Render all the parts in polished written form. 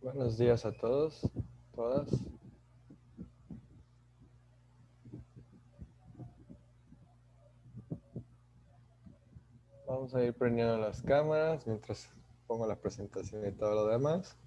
Buenos días a todos, todas. Vamos a ir prendiendo las cámaras mientras pongo la presentación y todo lo demás.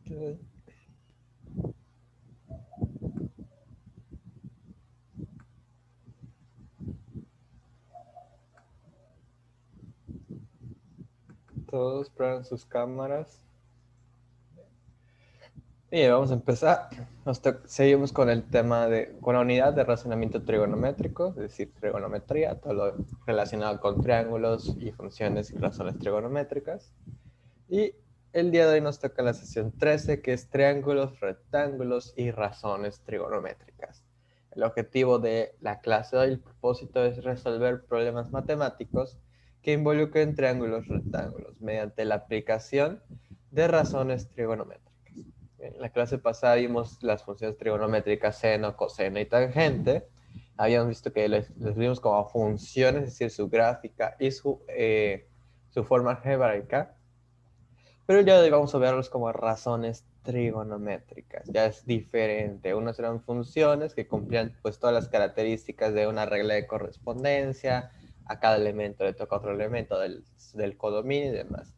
Okay. Todos prendan sus cámaras. Y vamos a empezar. Seguimos con el tema con la unidad de razonamiento trigonométrico, es decir, trigonometría, todo lo relacionado con triángulos y funciones y razones trigonométricas. Y el día de hoy nos toca la sesión 13, que es triángulos, rectángulos y razones trigonométricas. El objetivo de la clase de hoy, el propósito es resolver problemas matemáticos que involucren triángulos, rectángulos, mediante la aplicación de razones trigonométricas. En la clase pasada vimos las funciones trigonométricas seno, coseno y tangente. Habíamos visto que les vimos como funciones, es decir, su gráfica y su forma algebraica. Pero el día de hoy vamos a verlos como razones trigonométricas. Ya es diferente. Unas eran funciones que cumplían pues todas las características de una regla de correspondencia. A cada elemento le toca otro elemento del codominio y demás.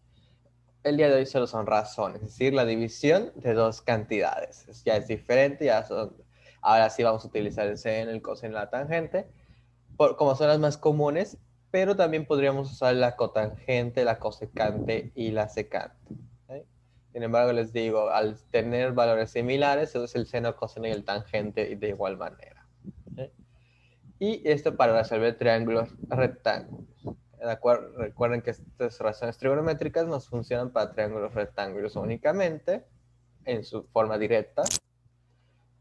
El día de hoy solo son razones, es decir, la división de dos cantidades. Ya es diferente, ahora sí vamos a utilizar el seno, el coseno y la tangente, como son las más comunes, pero también podríamos usar la cotangente, la cosecante y la secante. ¿Sí? Sin embargo, les digo, al tener valores similares, se usa el seno, el coseno y el tangente de igual manera. ¿Sí? Y esto para resolver triángulos rectángulos. Recuerden que estas razones trigonométricas nos funcionan para triángulos rectángulos únicamente, en su forma directa.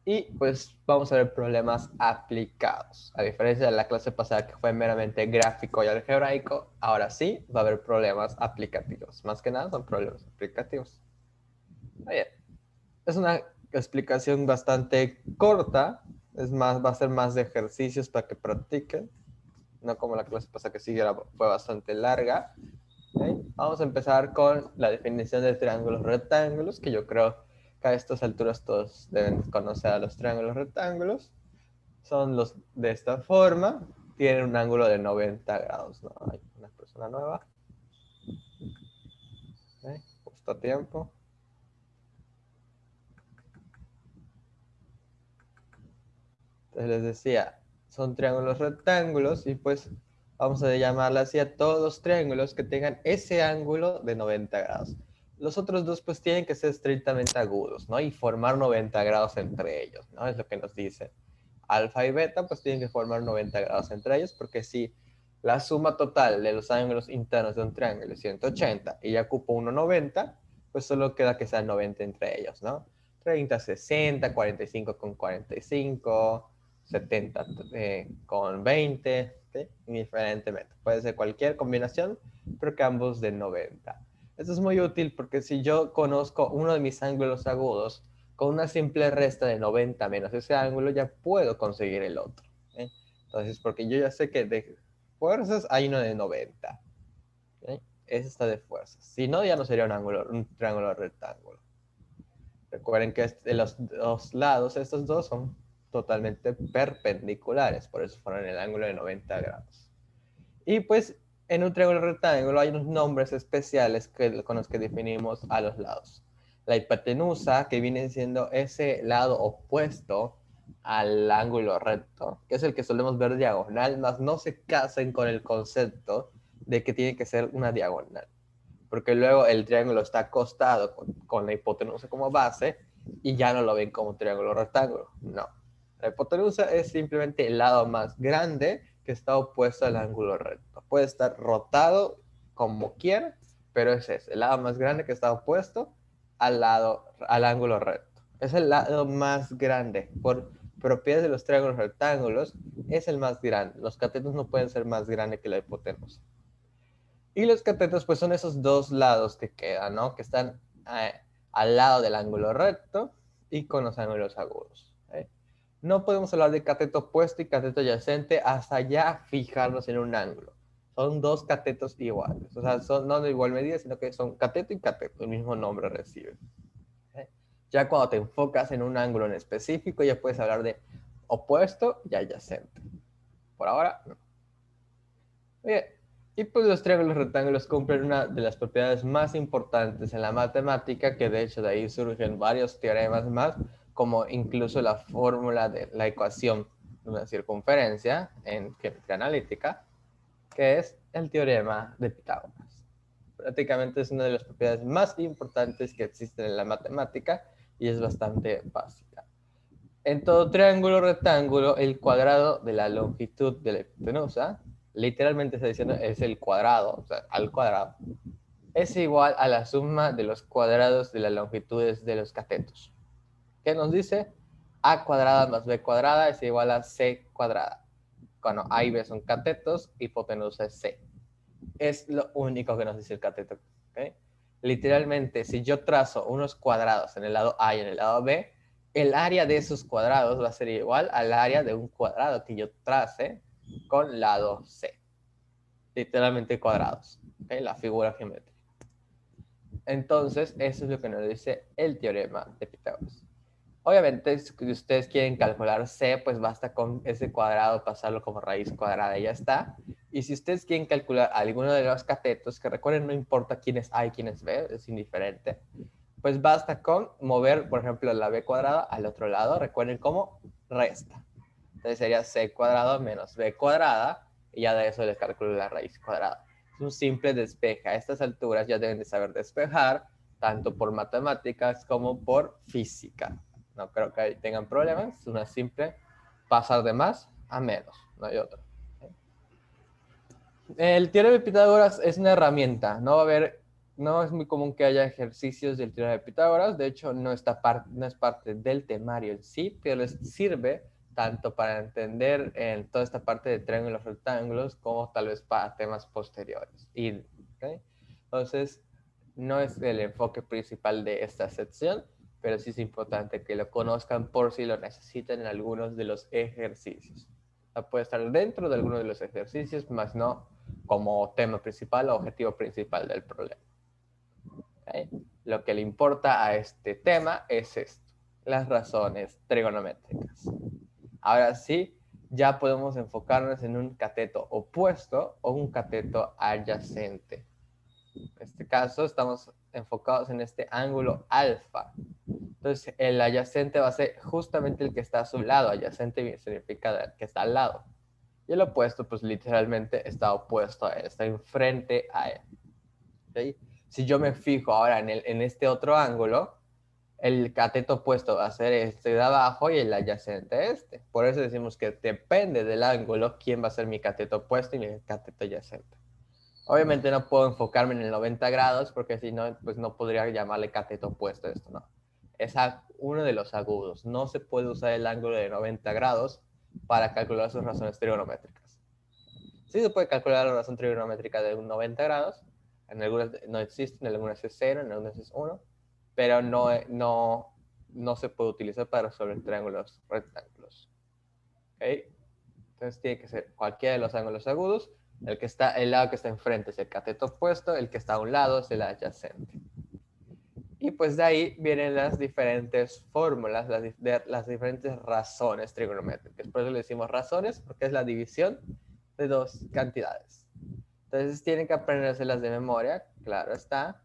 Y pues vamos a ver problemas aplicados. A diferencia de la clase pasada que fue meramente gráfico y algebraico, ahora sí va a haber problemas aplicativos. Más que nada son problemas aplicativos. Bien. Es una explicación bastante corta. Va a ser más de ejercicios para que practiquen. No como la clase pasada que sí fue bastante larga. ¿Okay? Vamos a empezar con la definición de triángulos rectángulos, que yo creo que a estas alturas todos deben conocer a los triángulos rectángulos. Son los de esta forma, tienen un ángulo de 90 grados. ¿No? Hay una persona nueva. ¿Okay? Justo a tiempo. Entonces les decía, son triángulos rectángulos y pues vamos a llamarla así a todos los triángulos que tengan ese ángulo de 90 grados. Los otros dos pues tienen que ser estrictamente agudos, ¿no? Y formar 90 grados entre ellos, ¿no? Es lo que nos dice. Alfa y beta pues tienen que formar 90 grados entre ellos porque si la suma total de los ángulos internos de un triángulo es 180 y ya cupo 1,90, pues solo queda que sean 90 entre ellos, ¿no? 30, 60, 45 con 45, 70 con 20, ¿sí? Indiferentemente. Puede ser cualquier combinación, pero que ambos de 90. Esto es muy útil porque si yo conozco uno de mis ángulos agudos, con una simple resta de 90 menos ese ángulo, ya puedo conseguir el otro. ¿Sí? Entonces, porque yo ya sé que de fuerzas hay uno de 90. ¿Sí? Ese está de fuerzas. Si no, ya no sería un triángulo rectángulo. Recuerden que los dos lados, estos dos, son totalmente perpendiculares, por eso fueron el ángulo de 90 grados. Y pues en un triángulo rectángulo hay unos nombres especiales con los que definimos a los lados. La hipotenusa, que viene siendo ese lado opuesto al ángulo recto, que es el que solemos ver diagonal, más no se casen con el concepto de que tiene que ser una diagonal. porque luego el triángulo está acostado con la hipotenusa como base y ya no lo ven como triángulo rectángulo. No. La hipotenusa es simplemente el lado más grande que está opuesto al ángulo recto. Puede estar rotado como quiera, pero es ese, el lado más grande que está opuesto al ángulo recto. Es el lado más grande. Por propiedades de los triángulos rectángulos, es el más grande. Los catetos no pueden ser más grandes que la hipotenusa. Y los catetos, pues son esos dos lados que quedan, ¿no? Que están al lado del ángulo recto y con los ángulos agudos. No podemos hablar de cateto opuesto y cateto adyacente hasta ya fijarnos en un ángulo. Son dos catetos iguales. O sea, son no de igual medida, sino que son cateto y cateto. El mismo nombre reciben. Ya cuando te enfocas en un ángulo en específico, ya puedes hablar de opuesto y adyacente. Por ahora, no. Bien, y pues los triángulos rectángulos cumplen una de las propiedades más importantes en la matemática, que de hecho de ahí surgen varios teoremas más, como incluso la fórmula de la ecuación de una circunferencia en geometría analítica, que es el teorema de Pitágoras. Prácticamente es una de las propiedades más importantes que existen en la matemática y es bastante básica. En todo triángulo rectángulo, el cuadrado de la longitud de la hipotenusa, literalmente está diciendo es el cuadrado, o sea, al cuadrado, es igual a la suma de los cuadrados de las longitudes de los catetos. ¿Qué nos dice? A cuadrada más B cuadrada es igual a C cuadrada. Cuando A y B son catetos, hipotenusa es C. Es lo único que nos dice el cateto. ¿Okay? Literalmente, si yo trazo unos cuadrados en el lado A y en el lado B, el área de esos cuadrados va a ser igual al área de un cuadrado que yo trace con lado C. Literalmente cuadrados. ¿Okay? La figura geométrica. Entonces, eso es lo que nos dice el teorema de Pitágoras. Obviamente, si ustedes quieren calcular C, pues basta con ese cuadrado pasarlo como raíz cuadrada y ya está. Y si ustedes quieren calcular alguno de los catetos, que recuerden, no importa quién es A y quién es B, es indiferente, pues basta con mover, por ejemplo, la B cuadrada al otro lado. Recuerden cómo resta. Entonces sería C cuadrado menos B cuadrada y ya de eso les calculo la raíz cuadrada. Es un simple despeje. A estas alturas ya deben de saber despejar, tanto por matemáticas como por física. No creo que tengan problemas. Es una simple pasar de más a menos. No hay otra. El teorema de Pitágoras es una herramienta. No va a haber, no es muy común que haya ejercicios del teorema de Pitágoras. De hecho, no es parte del temario en sí, pero les sirve tanto para entender toda esta parte de triángulos rectángulos como tal vez para temas posteriores. ¿Okay? Entonces, no es el enfoque principal de esta sección, pero sí es importante que lo conozcan por si lo necesitan en algunos de los ejercicios. O sea, puede estar dentro de algunos de los ejercicios, más no como tema principal o objetivo principal del problema. ¿Okay? Lo que le importa a este tema es esto, las razones trigonométricas. Ahora sí, ya podemos enfocarnos en un cateto opuesto o un cateto adyacente. En este caso estamos enfocados en este ángulo alfa. Entonces el adyacente va a ser justamente el que está a su lado. Adyacente significa que está al lado. Y el opuesto, pues literalmente está opuesto a él, está enfrente a él. ¿Okay? Si yo me fijo ahora en este otro ángulo, el cateto opuesto va a ser este de abajo y el adyacente este. Por eso decimos que depende del ángulo quién va a ser mi cateto opuesto y mi cateto adyacente. Obviamente no puedo enfocarme en el 90 grados porque si no, pues no podría llamarle cateto opuesto a esto, ¿no? Es uno de los agudos. No se puede usar el ángulo de 90 grados para calcular sus razones trigonométricas. Sí se puede calcular la razón trigonométrica de un 90 grados. En algunas no existe, en algunas es 0, en algunas es 1, pero no se puede utilizar para resolver triángulos rectángulos. ¿Okay? Entonces tiene que ser cualquiera de los ángulos agudos. El lado que está enfrente es el cateto opuesto, el que está a un lado es el adyacente. Y pues de ahí vienen las diferentes fórmulas, las diferentes razones trigonométricas. Por eso le decimos razones, porque es la división de dos cantidades. Entonces tienen que aprendérselas de memoria, claro está,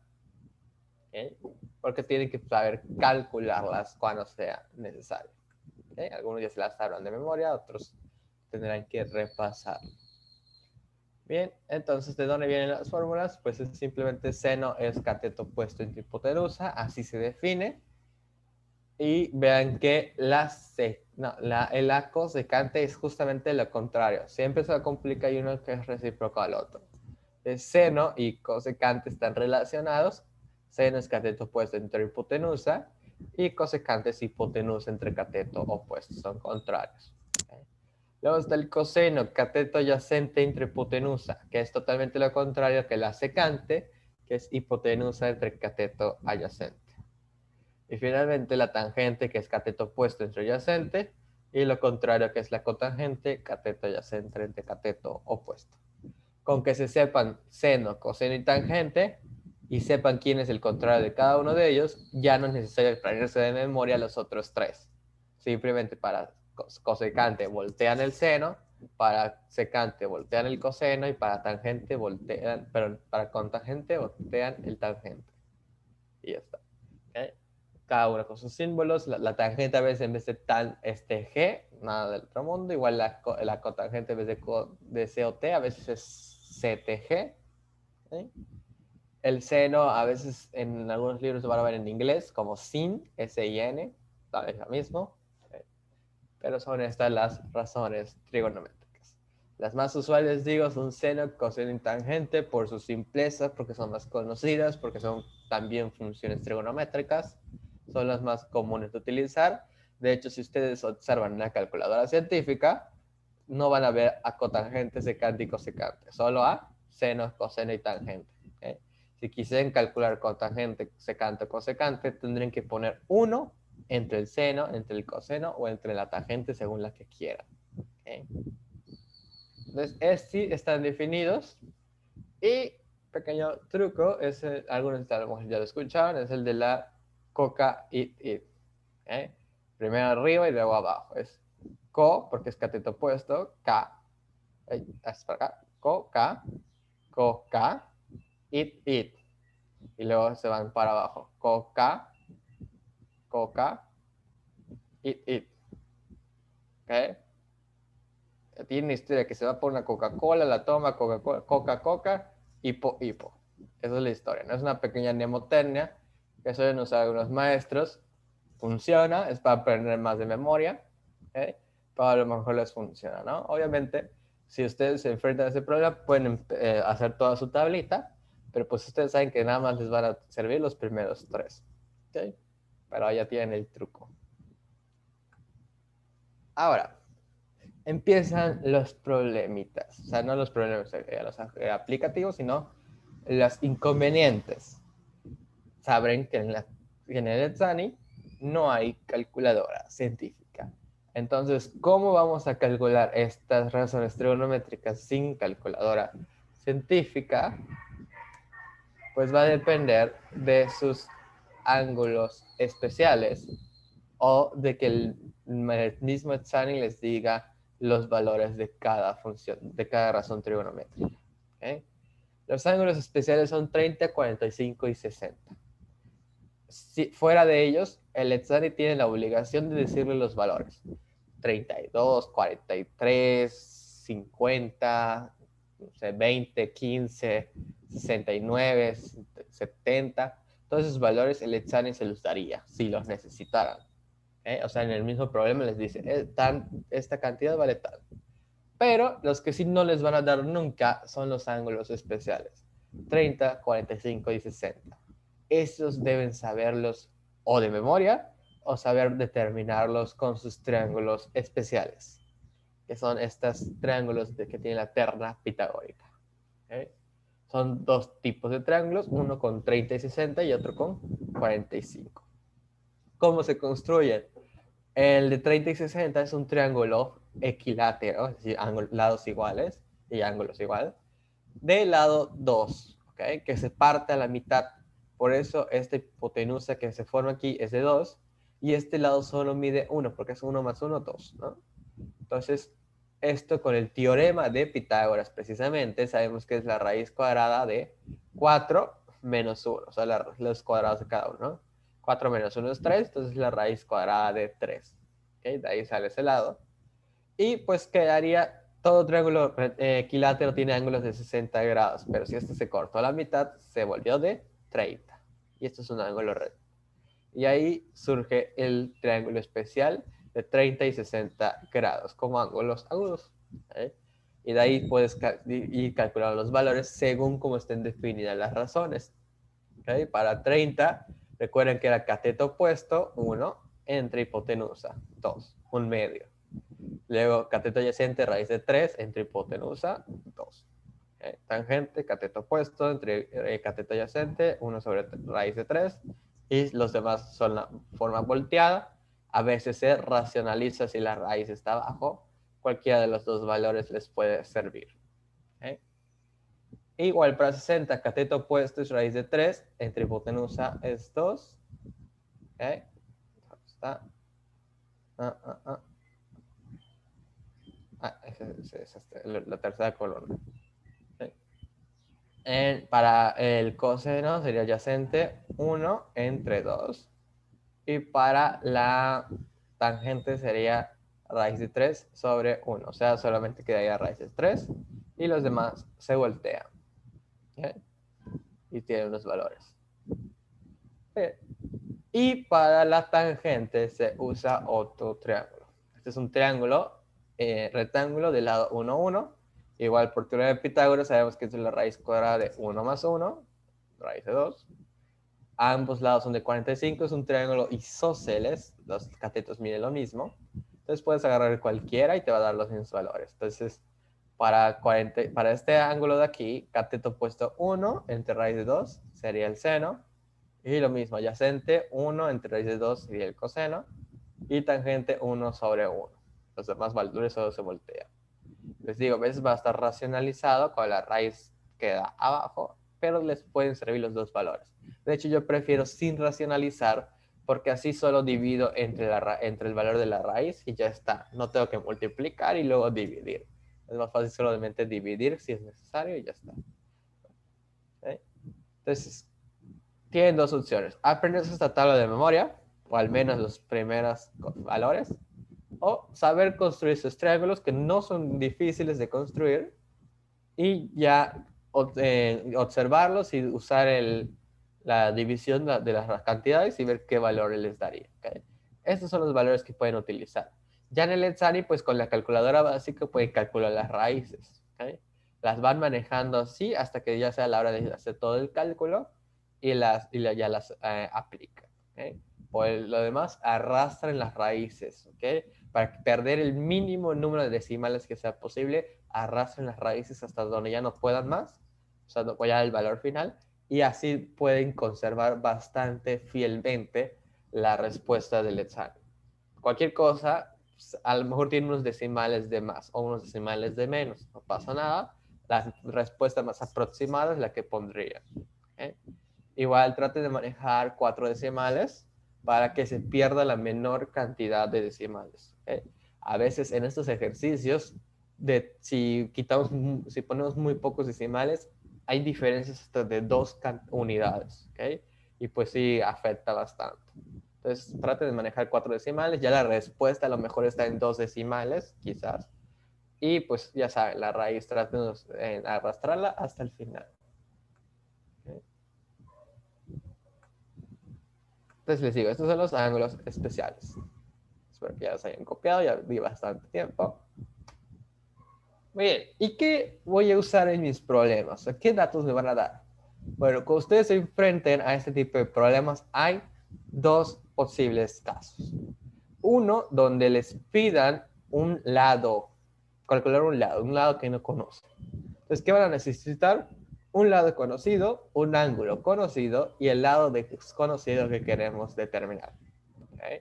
¿okay? Porque tienen que saber calcularlas cuando sea necesario. ¿Okay? Algunos ya se las sabrán de memoria, otros tendrán que repasar. Bien, entonces, ¿de dónde vienen las fórmulas? Pues es simplemente seno es cateto opuesto entre hipotenusa, así se define. Y vean que el A cosecante es justamente lo contrario. Siempre se complica y uno que es recíproco al otro. El seno y cosecante están relacionados. Seno es cateto opuesto entre hipotenusa y cosecante es hipotenusa entre cateto opuesto. Son contrarios. ¿Okay? Luego está el coseno, cateto adyacente entre hipotenusa, que es totalmente lo contrario que la secante, que es hipotenusa entre cateto adyacente. Y finalmente la tangente, que es cateto opuesto entre adyacente, y lo contrario, que es la cotangente, cateto adyacente entre cateto opuesto. Con que se sepan seno, coseno y tangente, y sepan quién es el contrario de cada uno de ellos, ya no es necesario aprenderse de memoria los otros tres. Simplemente para cosecante voltean el seno, para secante voltean el coseno, y para tangente voltean, perdón, para cotangente voltean el tangente. Y ya está. ¿Okay? Cada uno con sus símbolos. La tangente a veces en vez de G, nada del otro mundo. Igual la cotangente en vez de COT a veces es CTG. ¿Sí? El seno a veces en algunos libros van a ver en inglés como sin, S-I-N, tal vez lo mismo. ¿Sí? Pero son estas las razones trigonométricas. Las más usuales, digo, son seno, coseno y tangente por su simpleza, porque son más conocidas, porque son también funciones trigonométricas. Son las más comunes de utilizar. De hecho, si ustedes observan una calculadora científica, no van a ver a cotangente, secante y cosecante, solo a seno, coseno y tangente. ¿Okay? Si quisieran calcular cotangente, secante o cosecante, tendrían que poner 1 entre el seno, entre el coseno o entre la tangente según la que quieran. ¿Okay? Entonces, sí están definidos. Y pequeño truco, algunos ya lo escucharon, es el de la coca it. ¿Okay? Primero arriba y luego abajo. Es co, porque es cateto opuesto, k. Es para acá. Coca, coca, it. Y luego se van para abajo. Coca, coca, it. ¿Okay? Tiene una historia que se va por una Coca-Cola, la toma, Coca, hipo. Esa es la historia, ¿no? Es una pequeña mnemoternia que suelen usar algunos maestros. Funciona, es para aprender más de memoria, ¿okay? Pero a lo mejor les funciona, ¿no? Obviamente, si ustedes se enfrentan a ese problema, pueden hacer toda su tablita, pero pues ustedes saben que nada más les van a servir los primeros 3, ¿okay? Pero ya tienen el truco. Ahora, empiezan los problemitas. O sea, no los problemas los aplicativos, sino los inconvenientes. Saben que en el Edzani no hay calculadora científica. Entonces, ¿cómo vamos a calcular estas razones trigonométricas sin calculadora científica? Pues va a depender de sus ángulos especiales o de que el mismo Edzani les diga los valores de cada función, de cada razón trigonométrica. ¿Okay? Los ángulos especiales son 30, 45 y 60. Si, fuera de ellos, el Edzani tiene la obligación de decirle los valores. 32, 43, 50, no sé, 20, 15, 69, 70. Todos esos valores el Edzani se los daría si los necesitaran. O sea, en el mismo problema les dice, esta cantidad vale tal. Pero los que sí no les van a dar nunca son los ángulos especiales. 30, 45 y 60. Esos deben saberlos o de memoria o saber determinarlos con sus triángulos especiales, que son estos triángulos que tiene la terna pitagórica. ¿Okay? Son dos tipos de triángulos, uno con 30 y 60 y otro con 45. ¿Cómo se construyen? El de 30 y 60 es un triángulo equilátero, es decir, lados iguales y ángulos igual, de lado 2, ¿okay? Que se parte a la mitad. Por eso esta hipotenusa que se forma aquí es de 2 y este lado solo mide 1, porque es 1 más 1, 2, ¿no? Entonces, esto con el teorema de Pitágoras precisamente sabemos que es la raíz cuadrada de 4 menos 1, o sea, los cuadrados de cada uno, ¿no? 4 menos 1 es 3, entonces la raíz cuadrada de 3. ¿Okay? De ahí sale ese lado. Y pues quedaría todo triángulo equilátero tiene ángulos de 60 grados, pero si este se cortó a la mitad, se volvió de 30. Y esto es un ángulo recto. Y ahí surge el triángulo especial de 30 y 60 grados como ángulos agudos. ¿Eh? Y de ahí puedes ir calculando los valores según cómo estén definidas las razones. ¿Okay? Para 30, recuerden que era cateto opuesto, 1, entre hipotenusa, 2, un medio. Luego cateto adyacente, raíz de 3, entre hipotenusa, 2. ¿Okay? Tangente, cateto opuesto, entre cateto adyacente, 1 sobre raíz de 3. Y los demás son la forma volteada. A veces se racionaliza si la raíz está abajo. Cualquiera de los dos valores les puede servir. ¿Okay? Igual para 60, cateto opuesto es raíz de 3, entre hipotenusa es 2. ¿Okay? Está. Es la tercera columna. ¿Okay? Para el coseno sería adyacente 1 entre 2. Y para la tangente sería raíz de 3 sobre 1. O sea, solamente quedaría raíz de 3 y los demás se voltean. ¿Okay? Y tienen los valores. Y para la tangente se usa otro triángulo. Este es un triángulo rectángulo del lado 1, 1. Igual por teorema de Pitágoras sabemos que es la raíz cuadrada de 1 más 1, raíz de 2. Ambos lados son de 45, es un triángulo isósceles, los catetos miden lo mismo. Entonces puedes agarrar cualquiera y te va a dar los mismos valores. Entonces, para este ángulo de aquí, cateto opuesto 1 entre raíz de 2 sería el seno. Y lo mismo, adyacente 1 entre raíz de 2 sería el coseno. Y tangente 1 sobre 1. Los demás valores solo se voltean. Les digo, a veces va a estar racionalizado cuando la raíz queda abajo, pero les pueden servir los dos valores. De hecho, yo prefiero sin racionalizar, porque así solo divido entre el valor de la raíz y ya está. No tengo que multiplicar y luego dividir. Es más fácil solamente dividir si es necesario y ya está. ¿Okay? Entonces, tienen dos opciones. Aprenderse esta tabla de memoria, o al menos los primeros valores, o saber construir esos triángulos que no son difíciles de construir y ya observarlos y usar la división de las cantidades y ver qué valores les daría. ¿Okay? Estos son los valores que pueden utilizar. Ya en el Ensari, pues con la calculadora básica pueden calcular las raíces. ¿Okay? Las van manejando así hasta que ya sea la hora de hacer todo el cálculo y ya las aplican. ¿Okay? Por lo demás, arrastran las raíces. ¿Okay? Para perder el mínimo número de decimales que sea posible, arrastren las raíces hasta donde ya no puedan más, o sea, ya el valor final, y así pueden conservar bastante fielmente la respuesta del examen. Cualquier cosa, pues, a lo mejor tiene unos decimales de más o unos decimales de menos, no pasa nada, la respuesta más aproximada es la que pondría. ¿Okay? Igual trate de manejar 4 decimales para que se pierda la menor cantidad de decimales. ¿Okay? A veces en estos ejercicios, si ponemos muy pocos decimales, hay diferencias hasta de 2 unidades. ¿Okay? Y pues sí, afecta bastante. Entonces, trate de manejar 4 decimales. Ya la respuesta a lo mejor está en 2 decimales, quizás. Y pues ya saben, la raíz traten de arrastrarla hasta el final. ¿Okay? Entonces les digo, estos son los ángulos especiales. Espero que ya los hayan copiado, ya vi bastante tiempo. Muy bien, ¿y qué voy a usar en mis problemas? ¿Qué datos me van a dar? Bueno, cuando ustedes se enfrenten a este tipo de problemas, hay dos posibles casos. Uno, donde les pidan un lado, calcular un lado que no conocen. Entonces, ¿qué van a necesitar? Un lado conocido, un ángulo conocido y el lado desconocido que queremos determinar. ¿Okay?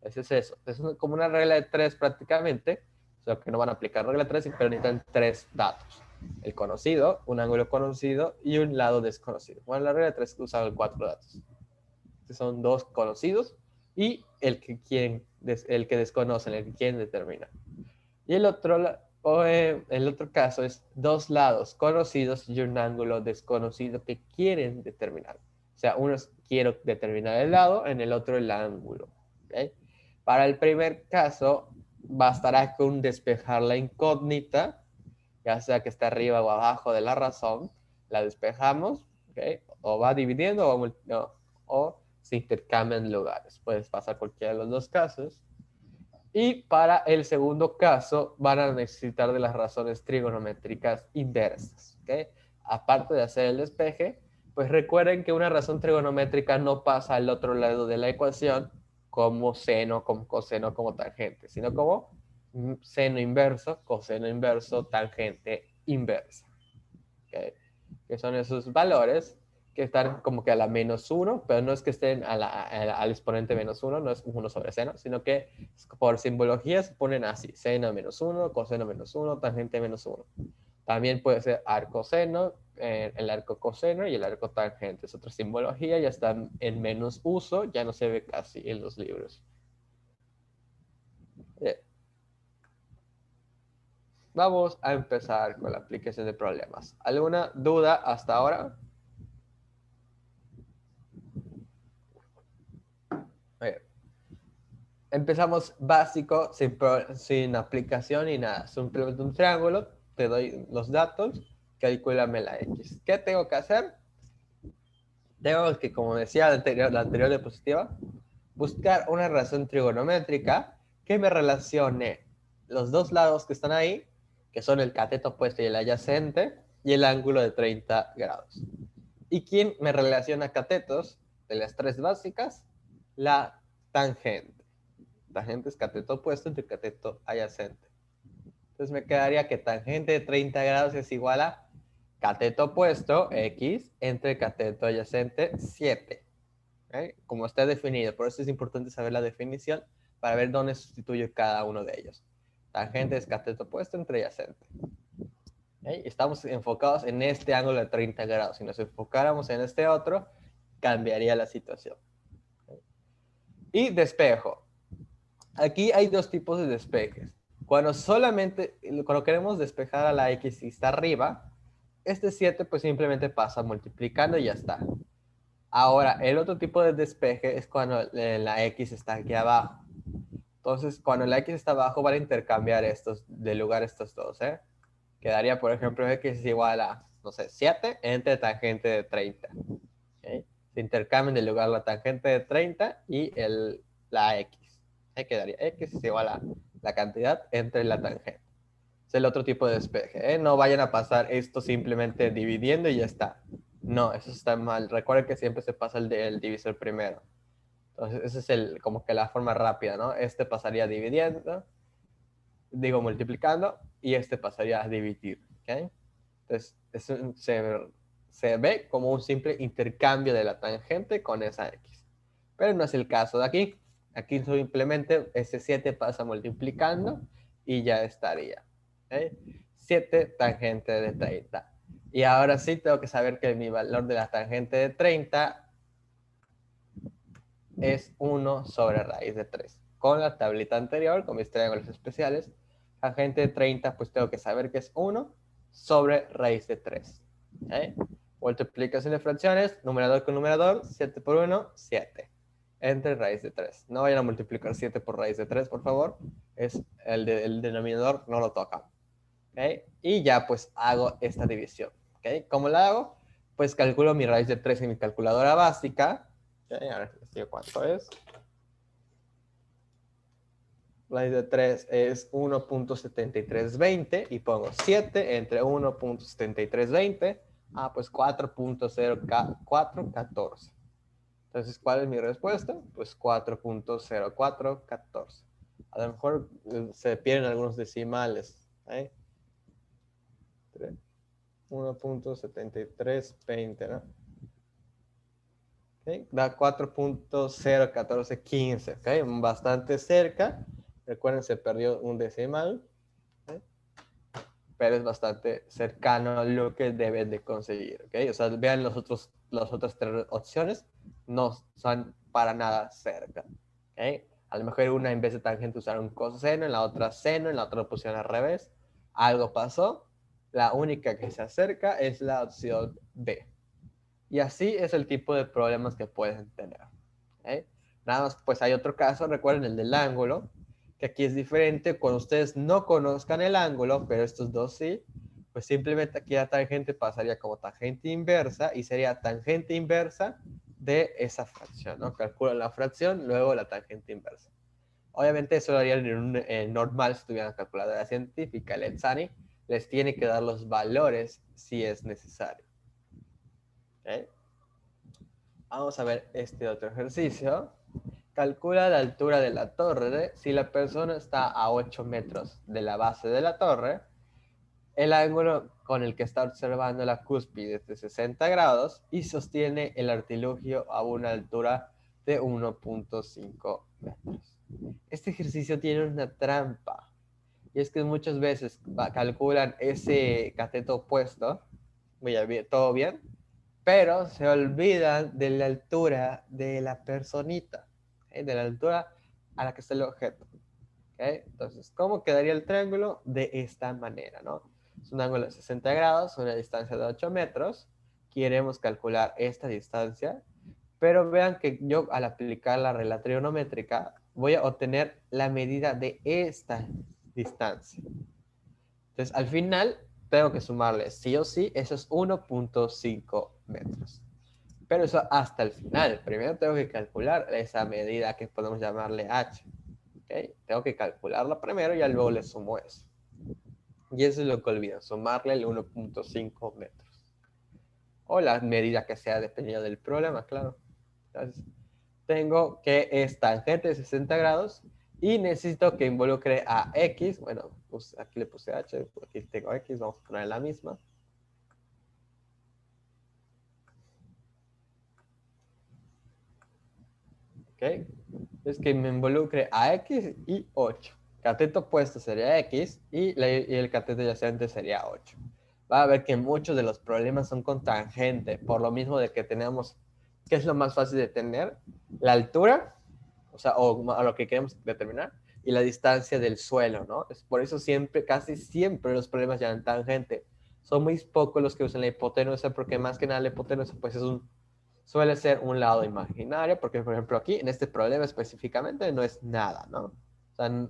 Eso es eso. Es como una regla de 3 prácticamente, solo que no van a aplicar regla de 3, pero necesitan 3 datos. El conocido, un ángulo conocido y un lado desconocido. Bueno, la regla de 3 usa 4 datos. Estos son 2 conocidos y el que desconocen, el que quieren determinar. Y el otro caso es 2 lados conocidos y un ángulo desconocido que quieren determinar. O sea, uno quiero determinar el lado, en el otro el ángulo. ¿Okay? Para el primer caso, bastará con despejar la incógnita, ya sea que está arriba o abajo de la razón, la despejamos, ¿okay? O va dividiendo o se intercambian lugares. Puedes pasar cualquiera de los dos casos. Y para el segundo caso van a necesitar de las razones trigonométricas inversas. ¿Okay? Aparte de hacer el despeje, pues recuerden que una razón trigonométrica no pasa al otro lado de la ecuación como seno, como coseno, como tangente, sino como seno inverso, coseno inverso, tangente inversa. ¿Okay? Que son esos valores que están como que a la -1, pero no es que estén al exponente -1, no es 1 sobre seno, sino que por simbología se ponen así, seno -1, coseno -1, tangente -1. También puede ser arco seno, el arco coseno y el arco tangente. Es otra simbología, ya está en menos uso, ya no se ve casi en los libros. Vamos a empezar con la aplicación de problemas. ¿Alguna duda hasta ahora? Empezamos básico, sin aplicación y nada. Simplemente un triángulo, te doy los datos, calcúlame la X. ¿Qué tengo que hacer? Tengo que, como decía la anterior diapositiva, buscar una razón trigonométrica que me relacione los dos lados que están ahí, que son el cateto opuesto y el adyacente, y el ángulo de 30 grados. ¿Y quién me relaciona catetos? De las tres básicas, la tangente. Tangente es cateto opuesto entre cateto adyacente. Entonces me quedaría que tangente de 30 grados es igual a cateto opuesto, X, entre cateto adyacente, 7. ¿Okay? Como está definido. Por eso es importante saber la definición para ver dónde sustituyo cada uno de ellos. Tangente es cateto opuesto entre adyacente. ¿Okay? Estamos enfocados en este ángulo de 30 grados. Si nos enfocáramos en este otro, cambiaría la situación. ¿Okay? Y despejo. Aquí hay dos tipos de despejes. Cuando queremos despejar a la X y está arriba, este 7 pues simplemente pasa multiplicando y ya está. Ahora, el otro tipo de despeje es cuando la X está aquí abajo. Entonces, cuando la X está abajo, van a intercambiar de lugar estos dos, ¿eh? Quedaría, por ejemplo, X es igual a, no sé, 7 entre tangente de 30. ¿Okay? Se intercambian de lugar la tangente de 30 y la X. Quedaría X es igual a la cantidad entre la tangente. Es el otro tipo de despeje. ¿Eh? No vayan a pasar esto simplemente dividiendo y ya está. No, eso está mal. Recuerden que siempre se pasa el divisor primero. Entonces, esa es como que la forma rápida, ¿no? Este pasaría dividiendo, digo multiplicando, y este pasaría a dividir. ¿Okay? Entonces, se ve como un simple intercambio de la tangente con esa X. Pero no es el caso de aquí. Aquí simplemente este 7 pasa multiplicando y ya estaría. ¿Okay? 7 tangente de 30. Y ahora sí tengo que saber que mi valor de la tangente de 30 es 1 sobre raíz de 3. Con la tablita anterior, con mis triángulos especiales, tangente de 30, pues tengo que saber que es 1 sobre raíz de 3. ¿Okay? Multiplicación de fracciones, numerador con numerador, 7 por 1, 7. Entre raíz de 3. No vayan a multiplicar 7 por raíz de 3, por favor. Es el denominador, no lo tocan. ¿Okay? Y ya pues hago esta división. ¿Okay? ¿Cómo la hago? Pues calculo mi raíz de 3 en mi calculadora básica. ¿Okay? A ver, les digo cuánto es. Raíz de 3 es 1.7320 y pongo 7 entre 1.7320. Pues 4.0414. Entonces, ¿cuál es mi respuesta? Pues 4.0414. A lo mejor se pierden algunos decimales. ¿Eh? 1.7320, ¿no? ¿Okay? Da 4.01415, ¿okay? Bastante cerca. Recuerden, se perdió un decimal, ¿okay? Pero es bastante cercano a lo que deben de conseguir, ¿okay? O sea, vean las otras tres opciones, no son para nada cerca, ¿okay? A lo mejor una en vez de tangente usaron coseno, en la otra seno, en la otra pusieron al revés. Algo pasó. La única que se acerca es la opción B. Y así es el tipo de problemas que pueden tener. ¿Okay? Nada más, pues hay otro caso, recuerden el del ángulo, que aquí es diferente. Cuando ustedes no conozcan el ángulo, pero estos dos sí, pues simplemente aquí la tangente pasaría como tangente inversa y sería tangente inversa de esa fracción, ¿no? Calculan la fracción, luego la tangente inversa. Obviamente eso lo harían en un normal si tuvieran calculadora científica. El ETSANI les tiene que dar los valores si es necesario. ¿Okay? Vamos a ver este otro ejercicio. Calcula la altura de la torre si la persona está a 8 metros de la base de la torre. El ángulo con el que está observando la cúspide es de 60 grados y sostiene el artilugio a una altura de 1.5 metros. Este ejercicio tiene una trampa y es que muchas veces calculan ese cateto opuesto, todo bien, pero se olvidan de la altura de la personita, ¿okay? De la altura a la que está el objeto. ¿Okay? Entonces, ¿cómo quedaría el triángulo? De esta manera, ¿no? Es un ángulo de 60 grados, una distancia de 8 metros. Queremos calcular esta distancia, pero vean que yo al aplicar la regla trigonométrica voy a obtener la medida de esta distancia. Entonces, al final, tengo que sumarle sí o sí esos 1.5 metros. Pero eso hasta el final. Primero tengo que calcular esa medida que podemos llamarle h. ¿Okay? Tengo que calcularla primero y luego le sumo eso. Y eso es lo que olvidan, sumarle el 1.5 metros. O la medida que sea dependiendo del problema, claro. Entonces, tengo que es tangente de 60 grados y necesito que involucre a X. Bueno, pues aquí le puse H, aquí tengo X, vamos a poner la misma. ¿Ok? Es que me involucre a X y 8. Cateto opuesto sería X y el cateto adyacente sería 8. Va a ver que muchos de los problemas son con tangente, por lo mismo de que tenemos, ¿qué es lo más fácil de tener? La altura, o sea, o a lo que queremos determinar, y la distancia del suelo, ¿no? Es por eso siempre, casi siempre los problemas llevan tangente. Son muy pocos los que usan la hipotenusa, porque más que nada la hipotenusa pues suele ser un lado imaginario, porque por ejemplo aquí en este problema específicamente no es nada, ¿no? O sea,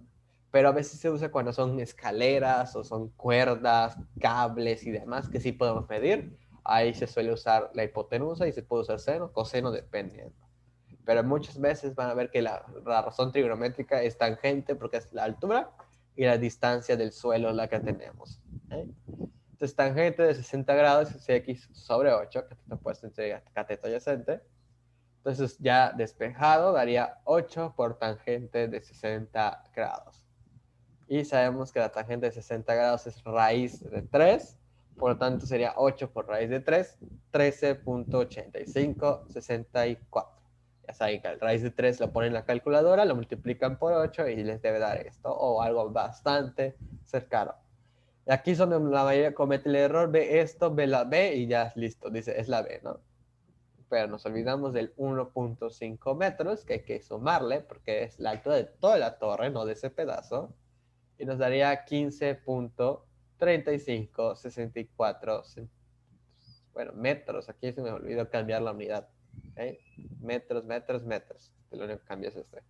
pero a veces se usa cuando son escaleras o son cuerdas, cables y demás que sí podemos medir. Ahí se suele usar la hipotenusa y se puede usar seno, coseno, dependiendo. Pero muchas veces van a ver que la razón trigonométrica es tangente porque es la altura y la distancia del suelo la que tenemos. ¿Eh? Entonces, tangente de 60 grados es x sobre 8, que está puesto entre cateto adyacente. Entonces, ya despejado, daría 8 por tangente de 60 grados. Y sabemos que la tangente de 60 grados es raíz de 3, por lo tanto sería 8 por raíz de 3, 13.8564. Ya saben que la raíz de 3 lo ponen en la calculadora, lo multiplican por 8 y les debe dar esto, o algo bastante cercano. Y aquí es donde la mayoría comete el error, ve esto, ve la B y ya listo, dice es la B, ¿no? Pero nos olvidamos del 1.5 metros, que hay que sumarle, porque es la altura de toda la torre, no de ese pedazo, y nos daría 15.3564, bueno, metros, aquí se me olvidó cambiar la unidad, ¿okay? Metros, metros, metros, lo único que cambia es este,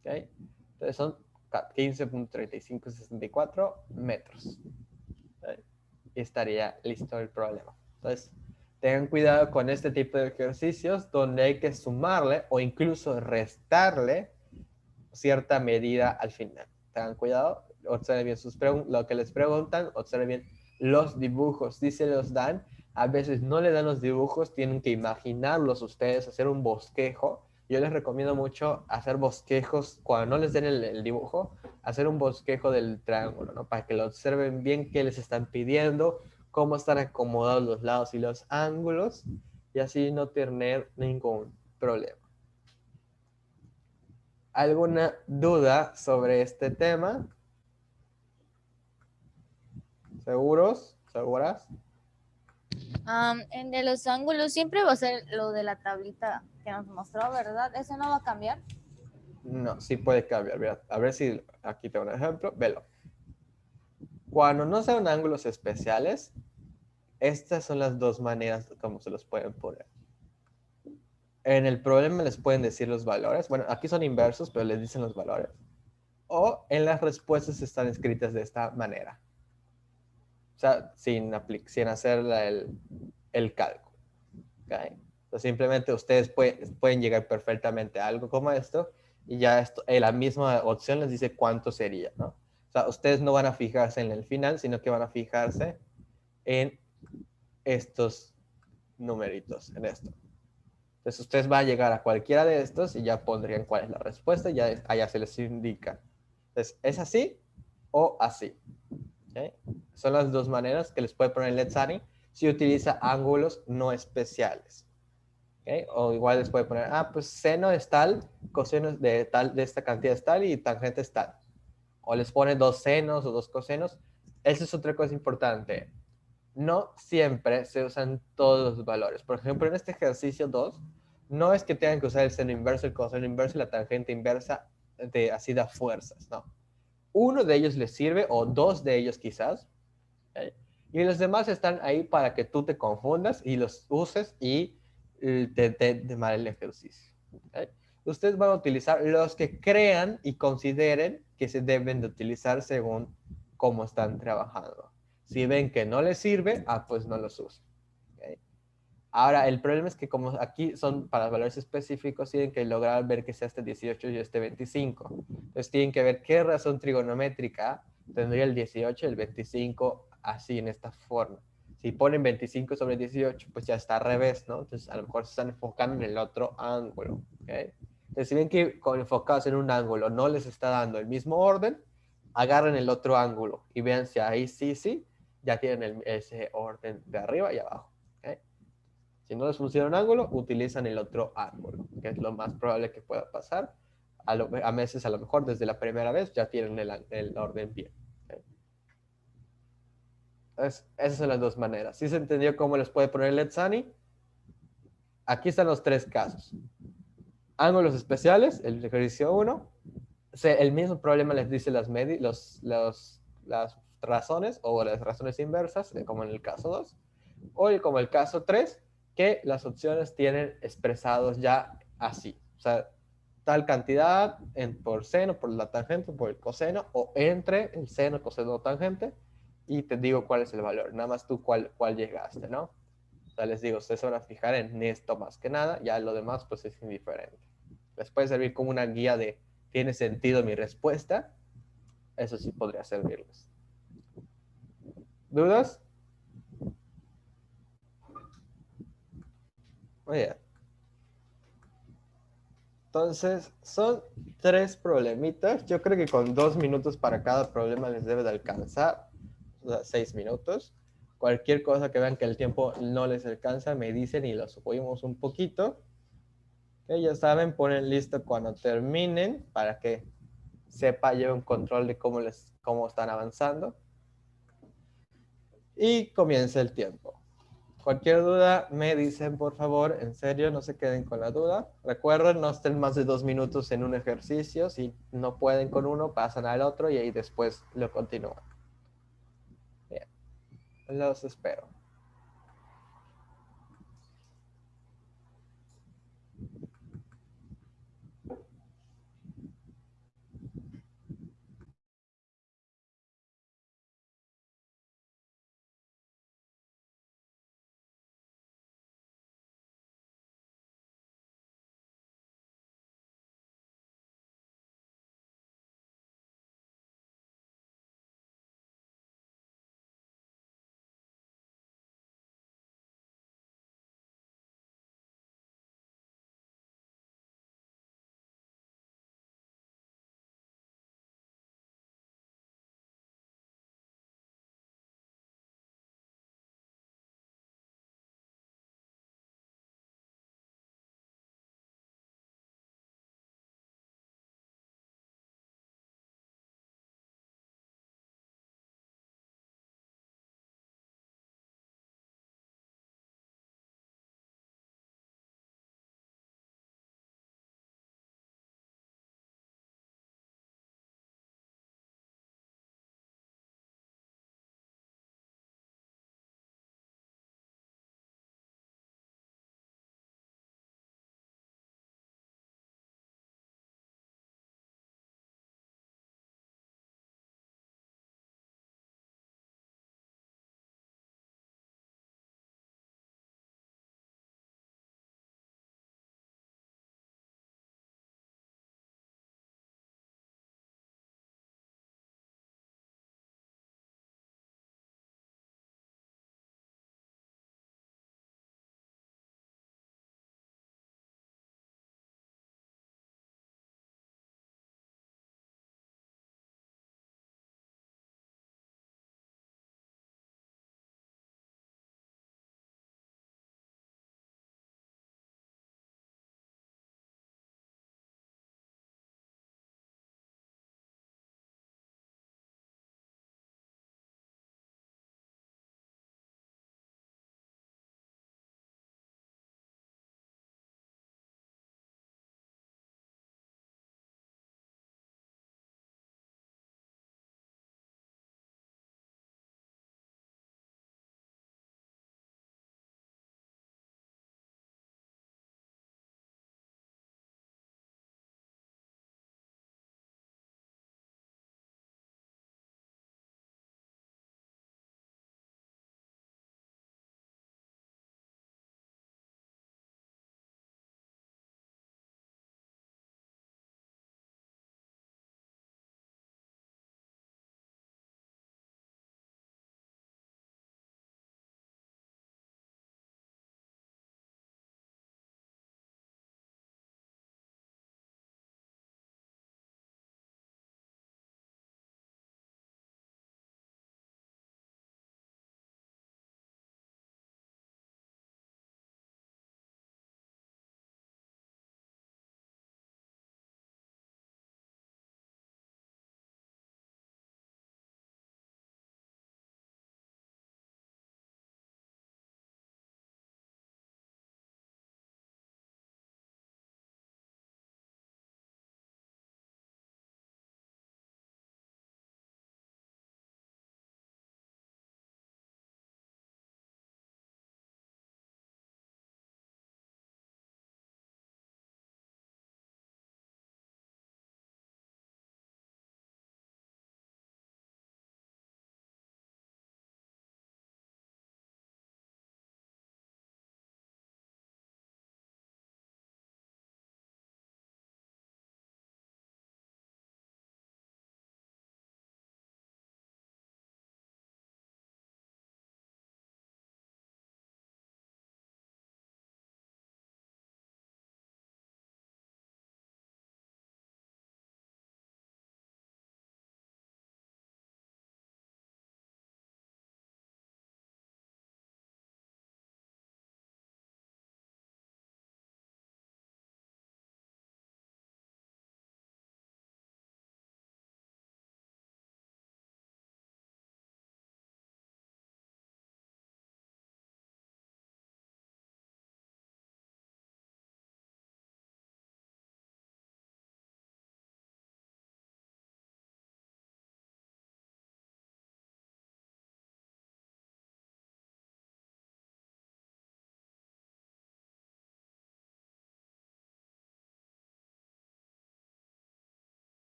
¿okay? Entonces son 15.3564 metros. Y estaría listo el problema. Entonces, tengan cuidado con este tipo de ejercicios donde hay que sumarle o incluso restarle cierta medida al final. Tengan cuidado, observen bien lo que les preguntan, observen bien los dibujos. Si se los dan, a veces no le dan los dibujos, tienen que imaginarlos ustedes, hacer un bosquejo. Yo les recomiendo mucho hacer bosquejos cuando no les den el dibujo, hacer un bosquejo del triángulo, ¿no? Para que lo observen bien qué les están pidiendo, cómo están acomodados los lados y los ángulos, y así no tener ningún problema. ¿Alguna duda sobre este tema? ¿Seguros? ¿Seguras? En de los ángulos siempre va a ser lo de la tablita que nos mostró, ¿verdad? ¿Eso no va a cambiar? No, sí puede cambiar. Mira, a ver si aquí tengo un ejemplo. Velo. Cuando no sean ángulos especiales, estas son las dos maneras como se los pueden poner. En el problema les pueden decir los valores. Bueno, aquí son inversos, pero les dicen los valores. o en las respuestas están escritas de esta manera. O sea, sin hacer el cálculo. ¿Okay? Entonces, simplemente ustedes pueden llegar perfectamente a algo como esto y ya esto, la misma opción les dice cuánto sería, ¿no? O sea, ustedes no van a fijarse en el final, sino que van a fijarse en estos numeritos, en esto. Entonces, ustedes van a llegar a cualquiera de estos y ya pondrían cuál es la respuesta y ya allá se les indica. Entonces, ¿es así o así? ¿Okay? Son las dos maneras que les puede poner Letsani si utiliza ángulos no especiales. ¿Okay? O igual les puede poner, pues seno es tal, coseno es de tal, de esta cantidad es tal y tangente es tal. O les pone dos senos o dos cosenos. Esa es otra cosa importante. No siempre se usan todos los valores. Por ejemplo, en este ejercicio 2, no es que tengan que usar el seno inverso, el coseno inverso y la tangente inversa así de fuerzas, no. Uno de ellos les sirve, o dos de ellos quizás, ¿okay? Y los demás están ahí para que tú te confundas y los uses y te de mal el ejercicio. ¿Okay? Ustedes van a utilizar los que crean y consideren que se deben de utilizar según cómo están trabajando. Si ven que no les sirve, pues no los usen. ¿Okay? Ahora, el problema es que como aquí son para valores específicos, tienen que lograr ver que sea este 18 y este 25. Entonces tienen que ver qué razón trigonométrica tendría el 18 y el 25 así en esta forma. Si ponen 25 sobre 18, pues ya está al revés, ¿no? Entonces a lo mejor se están enfocando en el otro ángulo. ¿Okay? Entonces si ven que con enfocados en un ángulo no les está dando el mismo orden, agarren el otro ángulo y vean si ahí sí, ya tienen ese orden de arriba y abajo. ¿Okay? Si no les funciona un ángulo, utilizan el otro ángulo, que es lo más probable que pueda pasar. A veces, a lo mejor, desde la primera vez ya tienen el orden bien. ¿Okay? Entonces, esas son las dos maneras. ¿Sí se entendió cómo les puede poner Letsani? Aquí están los tres casos. Ángulos especiales, el ejercicio 1. El mismo problema les dice las razones o las razones inversas, como en el caso 2. O como el caso 3, que las opciones tienen expresados ya así. O sea, tal cantidad por seno, por la tangente, por el coseno, o entre el seno, coseno o tangente, y te digo cuál es el valor. Nada más tú cuál llegaste, ¿no? O sea, les digo, ustedes se van a fijar en esto más que nada, ya lo demás pues es indiferente. Les puede servir como una guía de, ¿tiene sentido mi respuesta? Eso sí podría servirles. ¿Dudas? Oye, entonces, son tres problemitas. Yo creo que con 2 minutos para cada problema les debe de alcanzar. O sea, 6 minutos. Cualquier cosa que vean que el tiempo no les alcanza, me dicen y lo subimos un poquito. Que ya saben, ponen listo cuando terminen para que sepa yo un control de cómo están avanzando. Y comienza el tiempo. Cualquier duda me dicen, por favor, en serio, no se queden con la duda. Recuerden, no estén más de 2 minutos en un ejercicio. Si no pueden con uno, pasan al otro y ahí después lo continúan. Bien, los espero.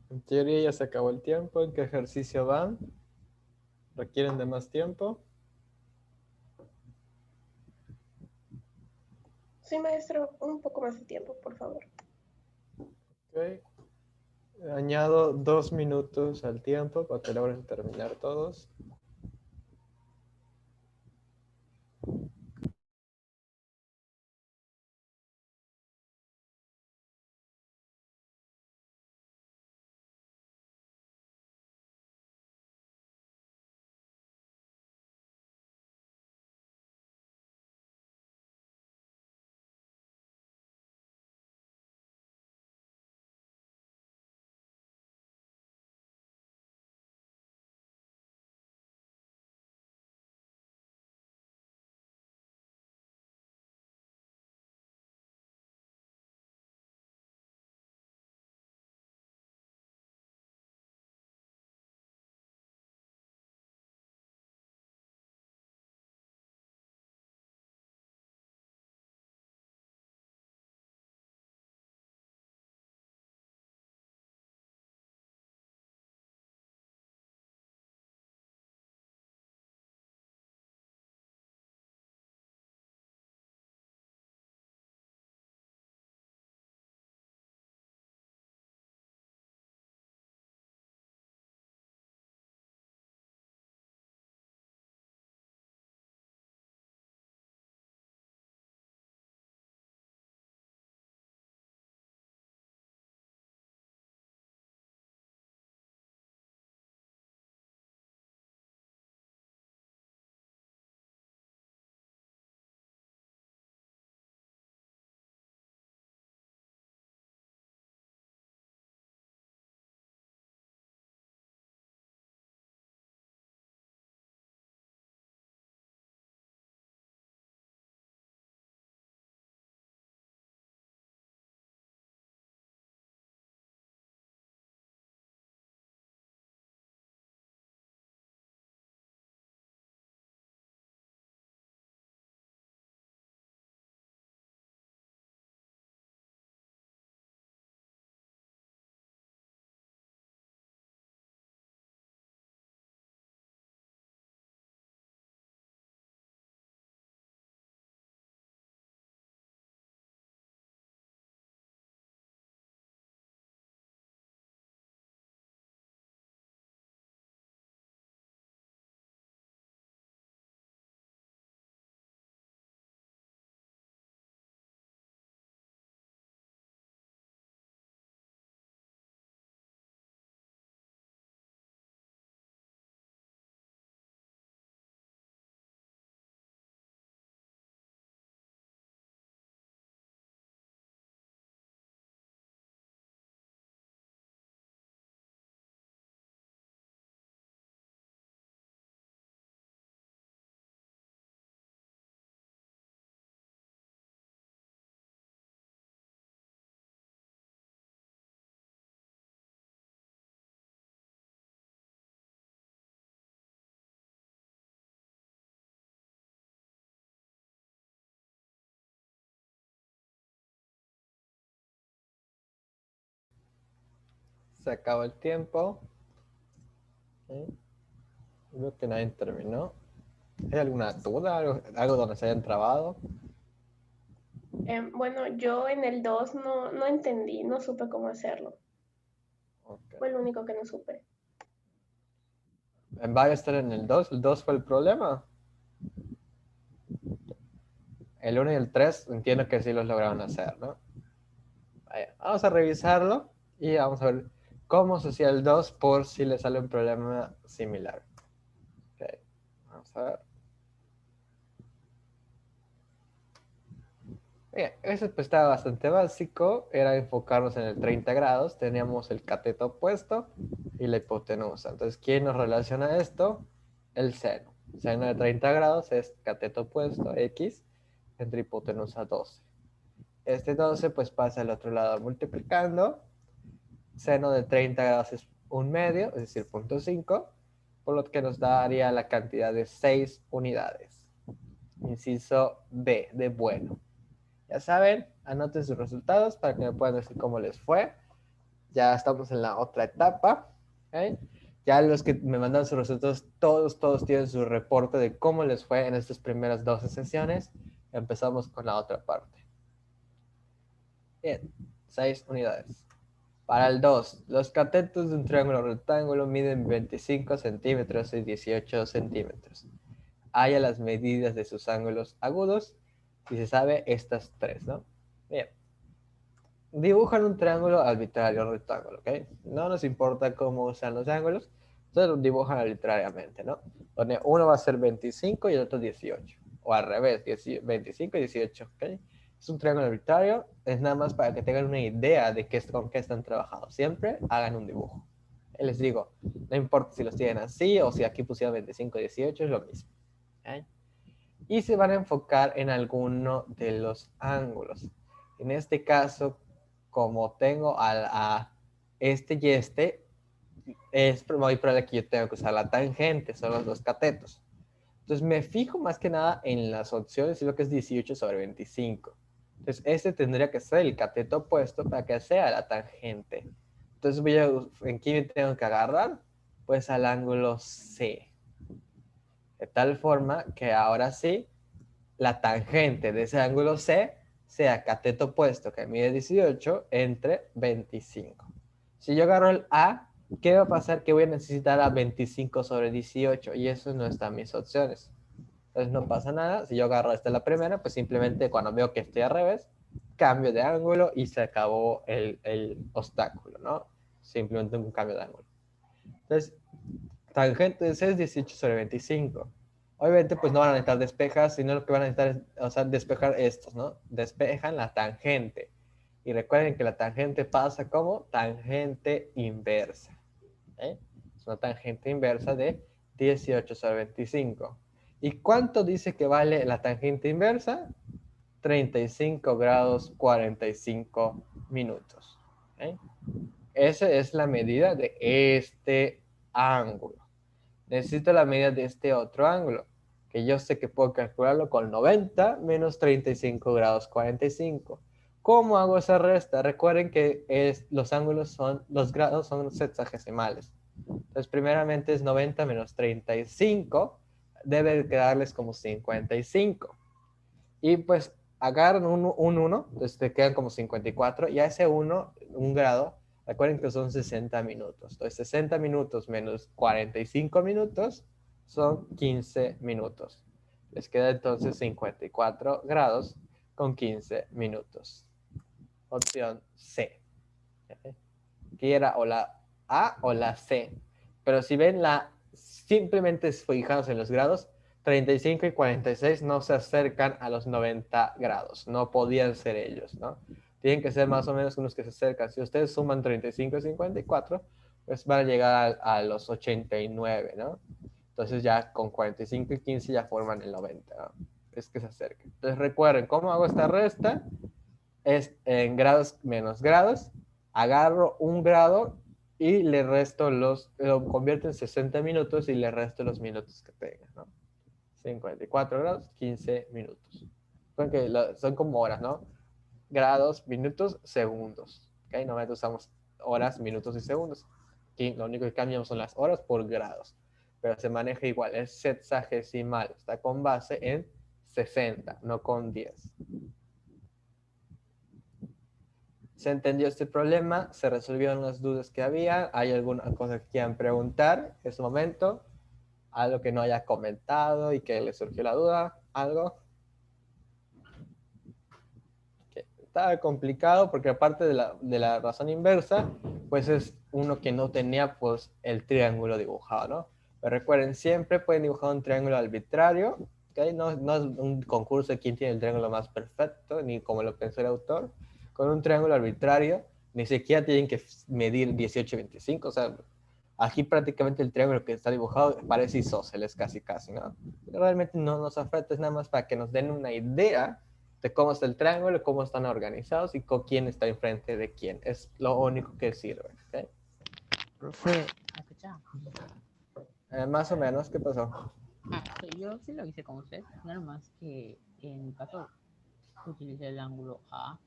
En teoría ya se acabó el tiempo. ¿En qué ejercicio van? ¿Requieren de más tiempo? Sí, maestro, un poco más de tiempo, por favor. Ok. Añado 2 minutos al tiempo para que logren terminar todos. Se acabó el tiempo. Ok. Veo que nadie terminó. ¿Hay alguna duda? ¿Algo donde se hayan trabado? Bueno, yo en el 2 no entendí, no supe cómo hacerlo. Ok. Fue lo único que no supe. En varios están en el 2. El 2 fue el problema. El uno y el 3 entiendo que sí los lograron hacer, ¿no? Vaya, vamos a revisarlo y vamos a ver cómo se hacía el 2 por si le sale un problema similar. Ok, vamos a ver. Bien, ese pues estaba bastante básico, era enfocarnos en el 30 grados, teníamos el cateto opuesto y la hipotenusa. Entonces, ¿quién nos relaciona esto? El seno. Seno de 30 grados es cateto opuesto, X, entre hipotenusa 12. Este 12 pues pasa al otro lado multiplicando. Seno de 30 grados es un medio, es decir, 0.5, por lo que nos daría la cantidad de 6 unidades. Inciso B, de bueno. Ya saben, anoten sus resultados para que me puedan decir cómo les fue. Ya estamos en la otra etapa. ¿Ok? Ya los que me mandan sus resultados, todos tienen su reporte de cómo les fue en estas primeras 12 sesiones. Empezamos con la otra parte. Bien, 6 unidades. Para el 2, los catetos de un triángulo rectángulo miden 25 centímetros y 18 centímetros. Haya las medidas de sus ángulos agudos y se sabe estas tres, ¿no? Bien. Dibujan un triángulo arbitrario rectángulo, ¿ok? No nos importa cómo sean los ángulos, entonces lo dibujan arbitrariamente, ¿no? Donde uno va a ser 25 y el otro 18. O al revés, 25 y 18, ¿ok? Es un triángulo arbitrario, es nada más para que tengan una idea de con qué están trabajando. Siempre hagan un dibujo. Les digo, no importa si los tienen así o si aquí pusieron 25 y 18, es lo mismo. ¿Ok? Y se van a enfocar en alguno de los ángulos. En este caso, como tengo a este y este, es muy probable que yo tenga que usar la tangente, son los dos catetos. Entonces me fijo más que nada en las opciones y lo que es 18 sobre 25. Entonces este tendría que ser el cateto opuesto para que sea la tangente. Entonces ¿en qué me tengo que agarrar? Pues al ángulo C. De tal forma que ahora sí, la tangente de ese ángulo C sea cateto opuesto que mide 18 entre 25. Si yo agarro el A, ¿qué va a pasar? Que voy a necesitar a 25 sobre 18 y eso no está en mis opciones. Entonces no pasa nada. Si yo agarro esta la primera, pues simplemente cuando veo que estoy al revés, cambio de ángulo y se acabó el obstáculo, ¿no? Simplemente un cambio de ángulo. Entonces, tangente de C es 18 sobre 25. Obviamente, pues no van a necesitar despejar, sino lo que van a necesitar es, o sea, despejar estos, ¿no? Despejan la tangente. Y recuerden que la tangente pasa como tangente inversa. ¿Eh? Es una tangente inversa de 18 sobre 25. ¿Y cuánto dice que vale la tangente inversa? 35 grados 45 minutos. ¿Eh? Esa es la medida de este ángulo. Necesito la medida de este otro ángulo, que yo sé que puedo calcularlo con 90 menos 35 grados 45. ¿Cómo hago esa resta? Recuerden que los ángulos son, los grados son sexagesimales. Entonces, primeramente es 90 menos 35, debe quedarles como 55. Y pues agarran un 1, entonces te quedan como 54, y a ese 1, un grado, recuerden que son 60 minutos. Entonces 60 minutos menos 45 minutos son 15 minutos. Les queda entonces 54 grados con 15 minutos. Opción C. Que era o la A o la C. Pero si ven simplemente fijados en los grados, 35 y 46 no se acercan a los 90 grados. No podían ser ellos, ¿no? Tienen que ser más o menos unos que se acercan. Si ustedes suman 35 y 54, pues van a llegar a los 89, ¿no? Entonces ya con 45 y 15 ya forman el 90, ¿no? Es que se acerquen. Entonces recuerden, ¿cómo hago esta resta? Es en grados menos grados. Agarro un grado y le resto lo convierto en 60 minutos y le resto los minutos que tenga, ¿no? 54 grados, 15 minutos. Son como horas, ¿no? Grados, minutos, segundos. ¿Ok? Normalmente usamos horas, minutos y segundos. Aquí lo único que cambiamos son las horas por grados. Pero se maneja igual, es sexagesimal. Está con base en 60, no con 10. ¿Se entendió este problema? ¿Se resolvieron las dudas que había? ¿Hay alguna cosa que quieran preguntar en este momento? ¿Algo que no haya comentado y que les surgió la duda? ¿Algo? Que estaba complicado porque aparte de la razón inversa, pues es uno que no tenía pues el triángulo dibujado, ¿no? Pero recuerden, siempre pueden dibujar un triángulo arbitrario, ¿okay? No es un concurso de quién tiene el triángulo más perfecto, ni como lo pensó el autor. Con un triángulo arbitrario, ni siquiera tienen que medir 18 y 25, o sea, aquí prácticamente el triángulo que está dibujado parece isósceles casi, ¿no? Realmente no nos afecta, es nada más para que nos den una idea de cómo está el triángulo, cómo están organizados y con quién está enfrente de quién. Es lo único que sirve. ¿Okay? Profe, ¿me escucha? Más o menos, ¿qué pasó? Yo sí lo hice con usted, nada más que en mi caso utilicé el ángulo A.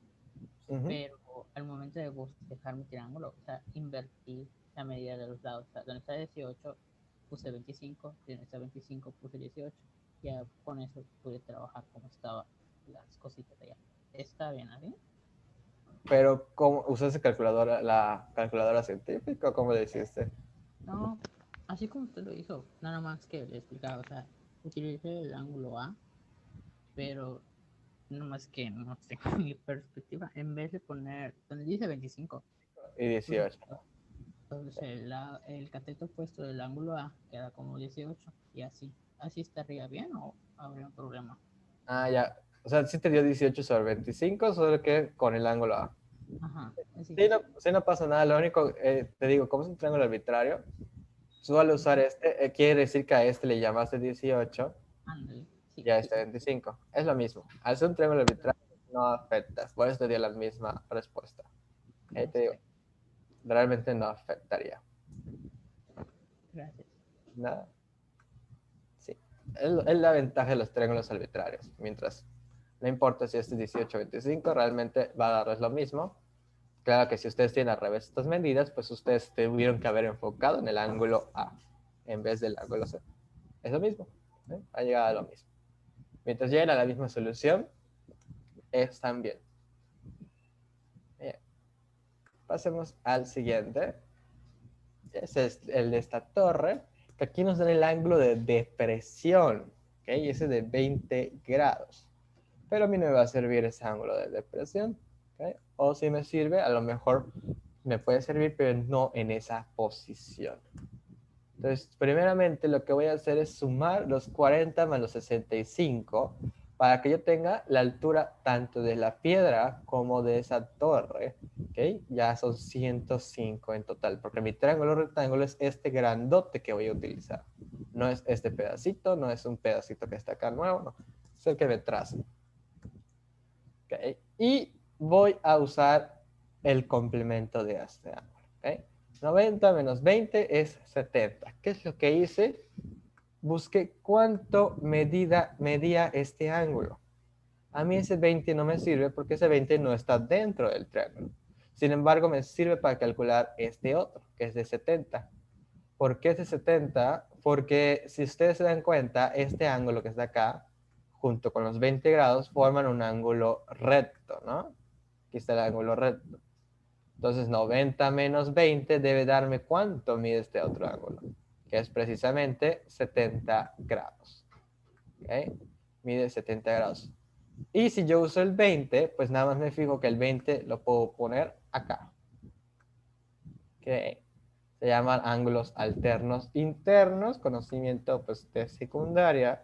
Ujú. pero al momento de buscar mi triángulo, o sea, invertí la medida de los lados. O sea, donde está 18 puse 25, donde está 25 puse 18. Ya con eso pude trabajar como estaban las cositas allá. ¿Está bien así? Pero, ¿cómo usaste calculadora, la calculadora científica o cómo le hiciste? No, así como usted lo hizo, nada más que le explicaba, o sea, utilicé el ángulo A, pero no más que no tengo mi perspectiva. En vez de poner, donde dice 25, Y puse 18. entonces el cateto opuesto del ángulo A queda como 18 y así. ¿Así estaría bien o habría un problema? Ah, ya. O sea, sí te dio 18 sobre 25, solo que con el ángulo A. Ajá, así. Sí, no pasa nada. Lo único, te digo, como es un triángulo arbitrario, tú al usar este, quiere decir que a este le llamaste 18 Ándale, sí, y a sí, este sí. 25. Es lo mismo. Al ser un triángulo arbitrario, no afecta. Por eso te dio la misma respuesta. Ahí te digo, Este, realmente no afectaría. gracias. Nada. Sí. Es la ventaja de los triángulos arbitrarios. Mientras no importa si este es 18 o 25, realmente va a darles lo mismo. Claro que si ustedes tienen al revés estas medidas, pues ustedes tuvieron que haber enfocado en el ángulo A en vez del ángulo C. Es lo mismo. Va a llegar a lo mismo. Mientras lleguen a la misma solución, están bien. Bien. Pasemos al siguiente. Ese es el de esta torre, que aquí nos da el ángulo de depresión. ¿Okay? Ese de 20 grados. Pero a mí no me va a servir ese ángulo de depresión. ¿Okay? O si me sirve, a lo mejor me puede servir, pero no en esa posición. Entonces, primeramente lo que voy a hacer es sumar los 40 más los 65 para que yo tenga la altura tanto de la piedra como de esa torre. ¿Okay? Ya son 105 en total, porque mi triángulo rectángulo es este grandote que voy a utilizar. No es este pedacito, no es un pedacito que está acá nuevo, no. Es el que me trazo. ¿Okay? Y voy a usar el complemento de este ángulo. ¿Okay? 90 menos 20 es 70. ¿Qué es lo que hice? Busqué cuánto medía este ángulo. A mí ese 20 no me sirve porque ese 20 no está dentro del triángulo. Sin embargo, me sirve para calcular este otro, que es de 70. ¿Por qué es de 70? Porque si ustedes se dan cuenta, este ángulo que está acá, junto con los 20 grados, forman un ángulo recto, ¿no? Aquí está el ángulo recto. Entonces, 90 menos 20 debe darme cuánto mide este otro ángulo, que es precisamente 70 grados. ¿Okay? Mide 70 grados. Y si yo uso el 20, pues nada más me fijo que el 20 lo puedo poner acá. ¿Okay? Se llaman ángulos alternos internos, conocimiento pues, de secundaria.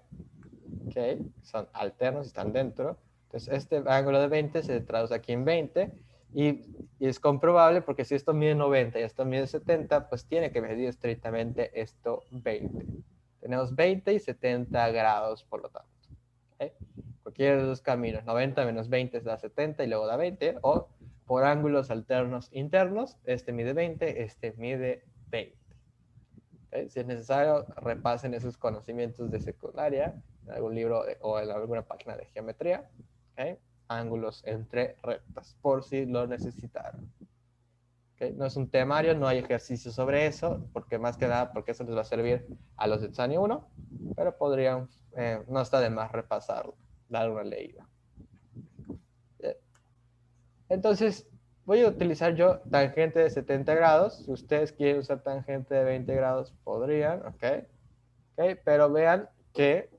¿Okay? Son alternos y están dentro. Entonces, este ángulo de 20 se traduce aquí en 20 y es comprobable porque si esto mide 90 y esto mide 70, pues tiene que medir estrictamente esto 20. Tenemos 20 y 70 grados, por lo tanto. ¿Okay? Cualquiera de los dos caminos, 90 menos 20 da 70 y luego da 20, o por ángulos alternos internos, este mide 20, este mide 20. ¿Okay? Si es necesario, repasen esos conocimientos de secundaria en algún libro o en alguna página de geometría. ¿Okay? Ángulos entre rectas, por si lo necesitaron. ¿Okay? No es un temario, no hay ejercicio sobre eso, porque más que nada, porque eso les va a servir a los de Tsani 1, pero podrían, no está de más repasarlo, dar una leída. Entonces, voy a utilizar yo tangente de 70 grados. Si ustedes quieren usar tangente de 20 grados, podrían, ¿ok? ¿Okay? Pero vean que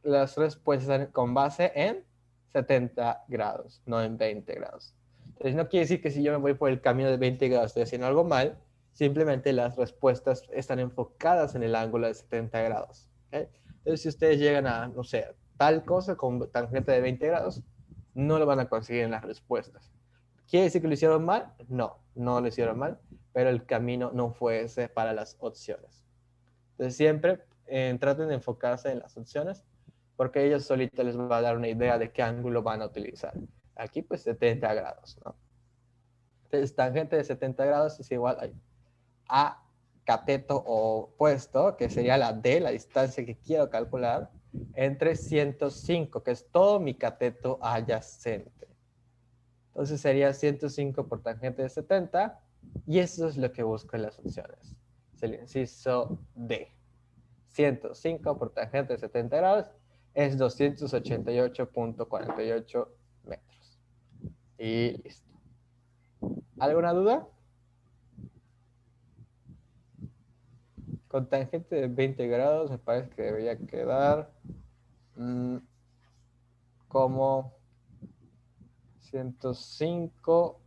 las respuestas están con base en 70 grados, no en 20 grados. Entonces, no quiere decir que si yo me voy por el camino de 20 grados estoy haciendo algo mal, simplemente las respuestas están enfocadas en el ángulo de 70 grados. ¿Okay? Entonces, si ustedes llegan a, no sé, tal cosa con tangente de 20 grados, no lo van a conseguir en las respuestas. ¿Quiere decir que lo hicieron mal? No, no lo hicieron mal, pero el camino no fue ese para las opciones. Entonces, siempre traten de enfocarse en las opciones porque ellos solitos les va a dar una idea de qué ángulo van a utilizar. Aquí, pues 70 grados, ¿no? Entonces, tangente de 70 grados es igual a cateto opuesto, que sería la D, la distancia que quiero calcular, entre 105, que es todo mi cateto adyacente. Entonces sería 105 por tangente de 70 y eso es lo que busco en las opciones. Es el inciso D. 105 por tangente de 70 grados es 288.48 metros. Y listo. ¿Alguna duda? Con tangente de 20 grados me parece que debería quedar como 105,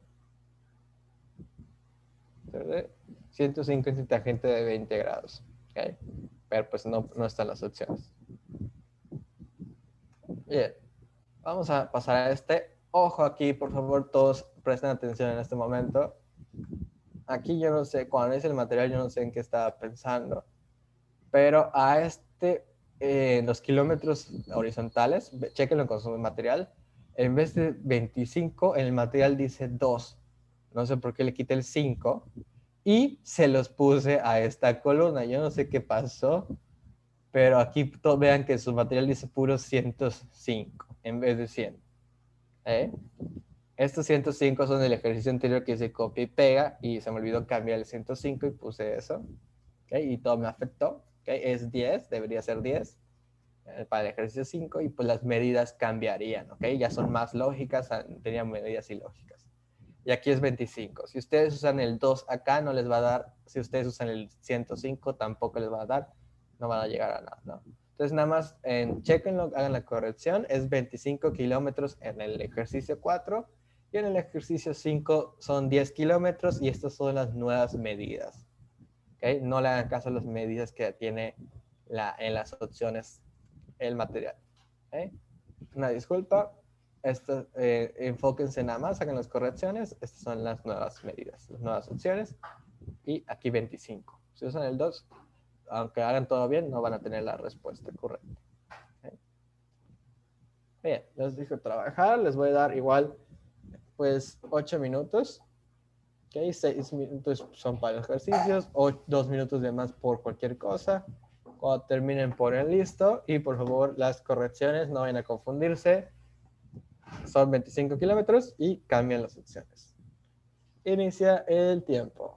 105 en tangente de 20 grados. ¿Okay? Pero pues no están las opciones. Bien, vamos a pasar a este. Ojo aquí, por favor, todos presten atención en este momento. Aquí yo no sé, cuando es el material, yo no sé en qué estaba pensando. Pero a los kilómetros horizontales, chequenlo con su material, en vez de 25, en el material dice 2. No sé por qué le quité el 5 y se los puse a esta columna. Yo no sé qué pasó, pero aquí vean que su material dice puro 105 en vez de 100. Estos 105 son del ejercicio anterior que hice copia y pega y se me olvidó cambiar el 105 y puse eso. ¿Okay? Y todo me afectó. ¿Okay? Es 10, debería ser 10 para el ejercicio 5 y pues las medidas cambiarían. ¿Okay? Ya son más lógicas, tenían medidas ilógicas. Y aquí es 25. Si ustedes usan el 2 acá, no les va a dar. Si ustedes usan el 105, tampoco les va a dar. No van a llegar a nada, ¿no? Entonces, nada más chequenlo, hagan la corrección. Es 25 kilómetros en el ejercicio 4 y en el ejercicio 5 son 10 kilómetros y estas son las nuevas medidas. ¿Okay? No le hagan caso a las medidas que tiene en las opciones el material. ¿Okay? Una disculpa. Enfóquense nada más, hagan las correcciones. Estas son las nuevas medidas, las nuevas opciones. Y aquí 25. Si usan el 2, aunque hagan todo bien, no van a tener la respuesta correcta. ¿Okay? Bien, les dejo trabajar. Les voy a dar igual, pues, 8 minutos. ¿Okay? 6 minutos son para los ejercicios, 2 minutos de más por cualquier cosa. Cuando terminen, ponen listo. Y por favor, las correcciones no vayan a confundirse. Son 25 kilómetros y cambian las opciones. Inicia el tiempo.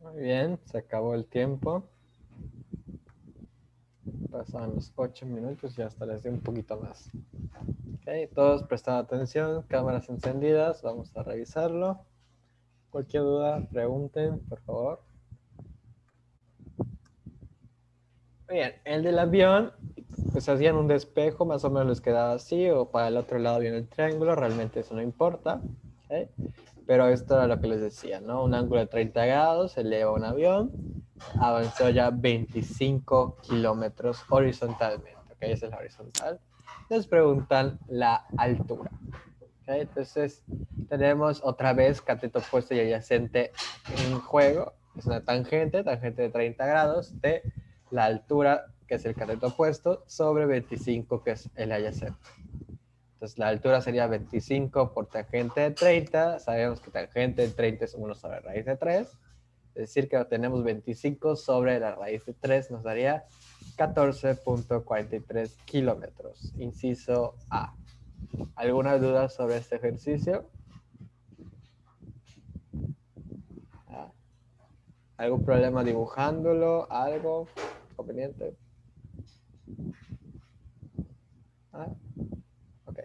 Muy bien, se acabó el tiempo. Pasaban los 8 minutos y hasta les di un poquito más. Ok, todos prestando atención, cámaras encendidas, vamos a revisarlo. Cualquier duda, pregunten, por favor. Bien, el del avión, pues hacían un despejo, más o menos les quedaba así, o para el otro lado viene el triángulo, realmente eso no importa. ¿Ok? Pero esto era lo que les decía, ¿no? Un ángulo de 30 grados, se eleva un avión, avanzó ya 25 kilómetros horizontalmente, ¿ok? Esa es la horizontal. Les preguntan la altura. ¿Ok? Entonces, tenemos otra vez cateto opuesto y adyacente en juego. Es una tangente de 30 grados de la altura, que es el cateto opuesto, sobre 25, que es el adyacente. Entonces, la altura sería 25 por tangente de 30. Sabemos que tangente de 30 es 1 sobre raíz de 3. Es decir, que tenemos 25 sobre la raíz de 3, nos daría 14.43 kilómetros. Inciso A. ¿Alguna duda sobre este ejercicio? ¿Algún problema dibujándolo? ¿Algo conveniente? Ok.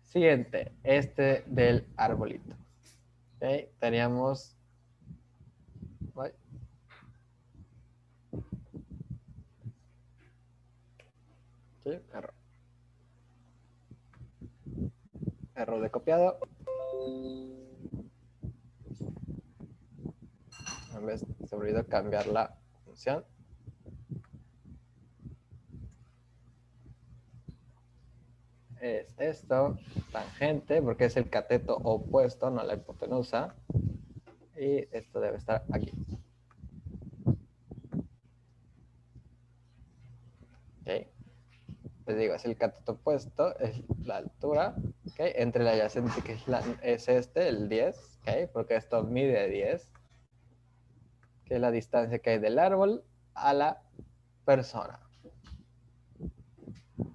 Siguiente, este del arbolito. Ok, teníamos... Ay. Sí, error. Error de copiado. En vez se olvidó cambiar la función. Es esto, tangente, porque es el cateto opuesto, no la hipotenusa. Y esto debe estar aquí. Ok. Les digo, es el cateto opuesto, es la altura, ¿okay? Entre el adyacente, que es este, el 10, ¿okay? Porque esto mide 10, que es la distancia que hay del árbol a la persona.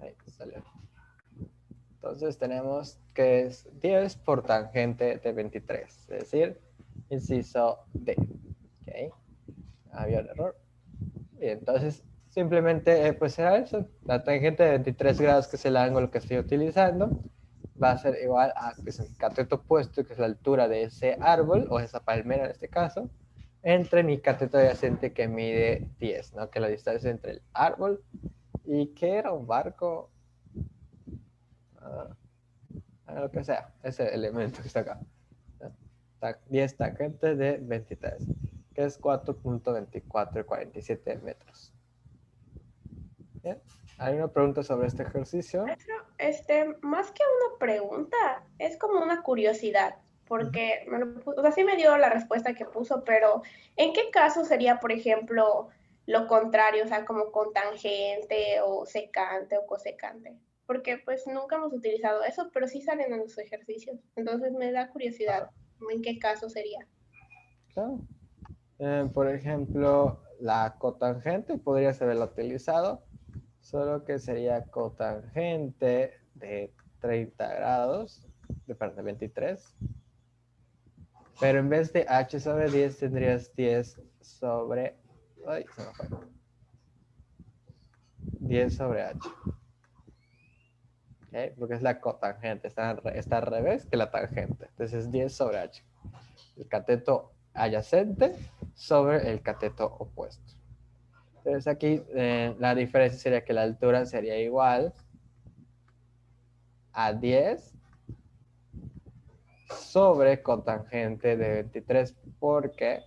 Ahí salió. Entonces tenemos que es 10 por tangente de 23, es decir, inciso D. ¿Okay? Había un error. Y entonces simplemente pues será eso. La tangente de 23 grados, que es el ángulo que estoy utilizando, va a ser igual a pues, el cateto opuesto, que es la altura de ese árbol, o esa palmera en este caso, entre mi cateto adyacente, que mide 10, ¿no? Que la distancia entre el árbol y que era un barco, lo que sea, ese elemento que está acá. 10 tangentes de 23, que es 4.2447 metros. ¿Bien? ¿Hay una pregunta sobre este ejercicio? Maestro, más que una pregunta, es como una curiosidad, porque o sea, sí me dio la respuesta que puso, pero ¿en qué caso sería, por ejemplo, lo contrario, o sea, como con tangente o secante o cosecante? Porque pues nunca hemos utilizado eso, pero sí salen en los ejercicios. Entonces me da curiosidad, ¿en qué caso sería? Claro. Por ejemplo, la cotangente podrías haberla utilizado, solo que sería cotangente de 30 grados, de 23, pero en vez de h sobre 10 tendrías 10 sobre... Ay, se me fue. 10 sobre h. ¿Okay? Porque es la cotangente, está al revés que la tangente. Entonces es 10 sobre h. El cateto adyacente sobre el cateto opuesto. Entonces aquí la diferencia sería que la altura sería igual a 10 sobre cotangente de 23, porque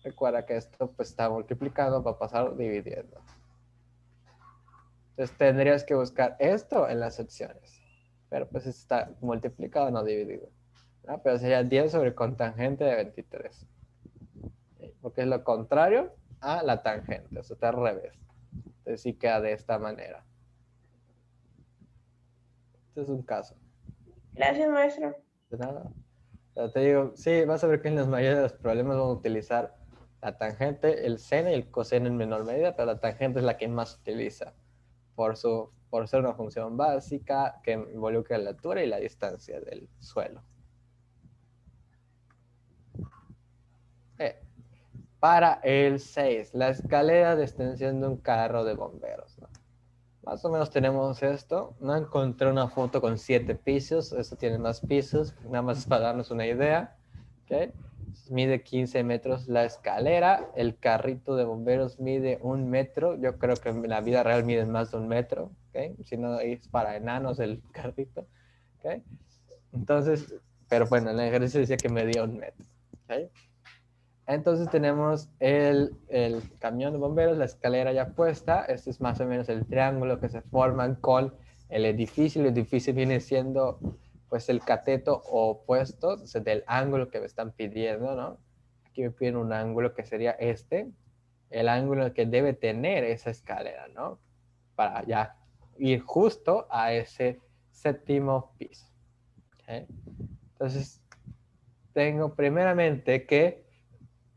recuerda que esto pues está multiplicando, va a pasar dividiendo. Entonces tendrías que buscar esto en las opciones, pero pues está multiplicado, no dividido, ¿no? Pero sería 10 sobre cotangente de 23, porque es lo contrario a la tangente, o sea, está al revés. Entonces sí queda de esta manera. Este es un caso. Gracias, maestro. De nada. Pero te digo, sí, vas a ver que en la mayoría de los problemas vamos a utilizar la tangente, el seno y el coseno en menor medida, pero la tangente es la que más se utiliza por ser una función básica que involucra la altura y la distancia del suelo. Para el 6, la escalera de extensión de un carro de bomberos, ¿no? Más o menos tenemos esto. No encontré una foto con 7 pisos. Esto tiene más pisos. Nada más para darnos una idea. ¿Okay? Mide 15 metros la escalera. El carrito de bomberos mide 1 metro. Yo creo que en la vida real mide más de 1 metro. ¿Okay? Si no, es para enanos el carrito. ¿Okay? Entonces, pero bueno, en el ejercicio decía que medía 1 metro. ¿Okay? Entonces tenemos el camión de bomberos, la escalera ya puesta. Este es más o menos el triángulo que se forman con el edificio. El edificio viene siendo pues el cateto opuesto, o sea, del ángulo que me están pidiendo, ¿no? Aquí me piden un ángulo que sería este, el ángulo que debe tener esa escalera, ¿no? Para ya ir justo a ese 7º piso. ¿Okay? Entonces, tengo primeramente que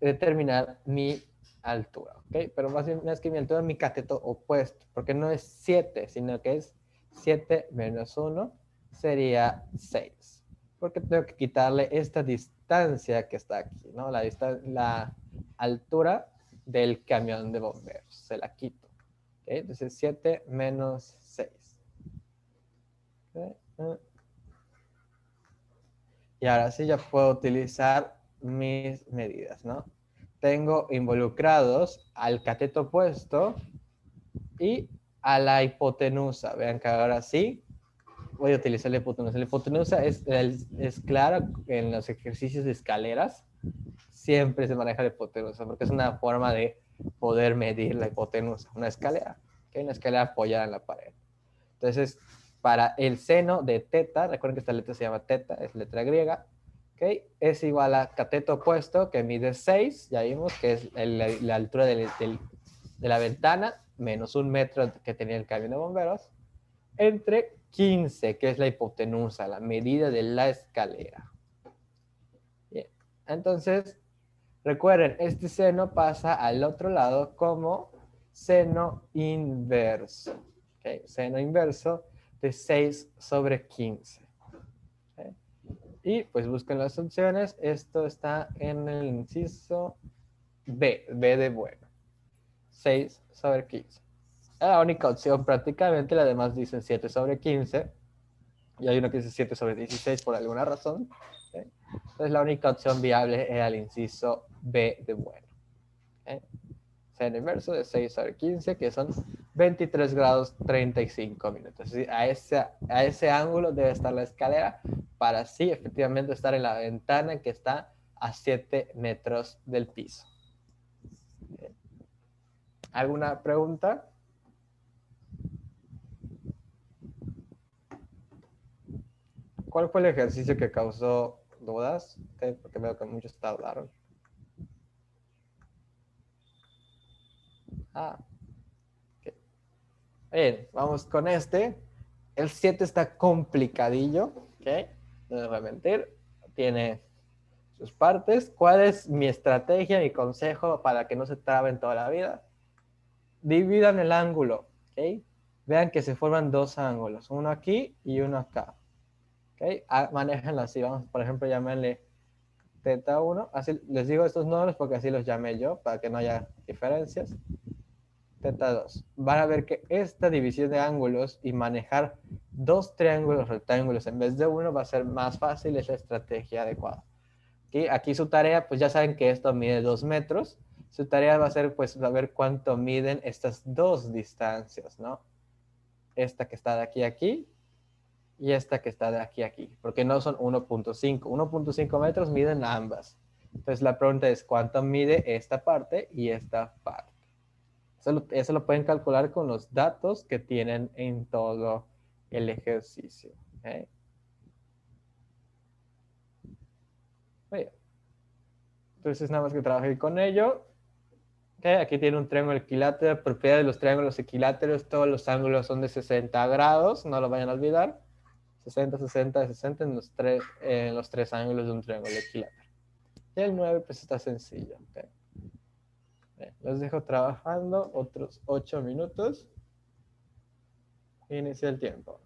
determinar mi altura, ¿ok? Pero más bien no es que mi altura es mi cateto opuesto, porque no es 7, sino que es 7 menos 1 sería 6. Porque tengo que quitarle esta distancia que está aquí, ¿no? La altura del camión de bomberos. Se la quito. ¿Okay? Entonces 7 menos 6. ¿Okay? Y ahora sí ya puedo utilizar mis medidas, ¿no? Tengo involucrados al cateto opuesto y a la hipotenusa. Vean que ahora sí voy a utilizar la hipotenusa. La hipotenusa es clara en los ejercicios de escaleras. Siempre se maneja la hipotenusa porque es una forma de poder medir la hipotenusa. Una escalera, que una escalera apoyada en la pared. Entonces, para el seno de teta, recuerden que esta letra se llama teta, es letra griega, ¿okay? Es igual a cateto opuesto, que mide 6, ya vimos que es la altura de la ventana, menos 1 metro que tenía el camión de bomberos, entre 15, que es la hipotenusa, la medida de la escalera. Bien, entonces, recuerden, este seno pasa al otro lado como seno inverso. ¿Okay? Seno inverso de 6 sobre 15. ¿Okay? Y pues busquen las opciones. Esto está en el inciso B, B de bueno. 6 sobre 15. Es la única opción prácticamente, las demás dicen 7 sobre 15. Y hay uno que dice 7 sobre 16 por alguna razón. ¿Okay? Entonces la única opción viable era el inciso B de bueno. ¿Okay? Seno inverso de 6 sobre 15, que son 23 grados 35 minutos. A ese ángulo debe estar la escalera para así efectivamente estar en la ventana que está a 7 metros del piso. ¿Alguna pregunta? ¿Cuál fue el ejercicio que causó dudas? Porque veo que muchos tardaron. Okay. Bien, vamos con este. El 7 está complicadillo, ¿ok? No les voy a mentir. Tiene sus partes. ¿Cuál es mi estrategia, mi consejo para que no se traben toda la vida? Dividan el ángulo, ¿ok? Vean que se forman 2 ángulos, uno aquí y uno acá, ¿ok? Manéjenlo así, vamos, por ejemplo, llamarle teta 1, así les digo estos nombres porque así los llamé yo, para que no haya diferencias. Teta 2. Van a ver que esta división de ángulos y manejar 2 triángulos rectángulos en vez de uno va a ser más fácil, es la estrategia adecuada. ¿Okay? Aquí su tarea, pues ya saben que esto mide 2 metros. Su tarea va a ser, pues, saber cuánto miden estas 2 distancias, ¿no? Esta que está de aquí a aquí y esta que está de aquí a aquí, porque no son 1.5. 1.5 metros miden ambas. Entonces la pregunta es, ¿cuánto mide esta parte y esta parte? Eso lo pueden calcular con los datos que tienen en todo el ejercicio. ¿Okay? Bien. Entonces, nada más que trabajar con ello. ¿Okay? Aquí tiene un triángulo equilátero. Propiedad de los triángulos equiláteros. Todos los ángulos son de 60 grados. No lo vayan a olvidar. 60, 60, 60 en los tres ángulos de un triángulo equilátero. Y el 9 pues está sencillo. ¿Okay? Bien, los dejo trabajando otros 8 minutos. Inicia el tiempo.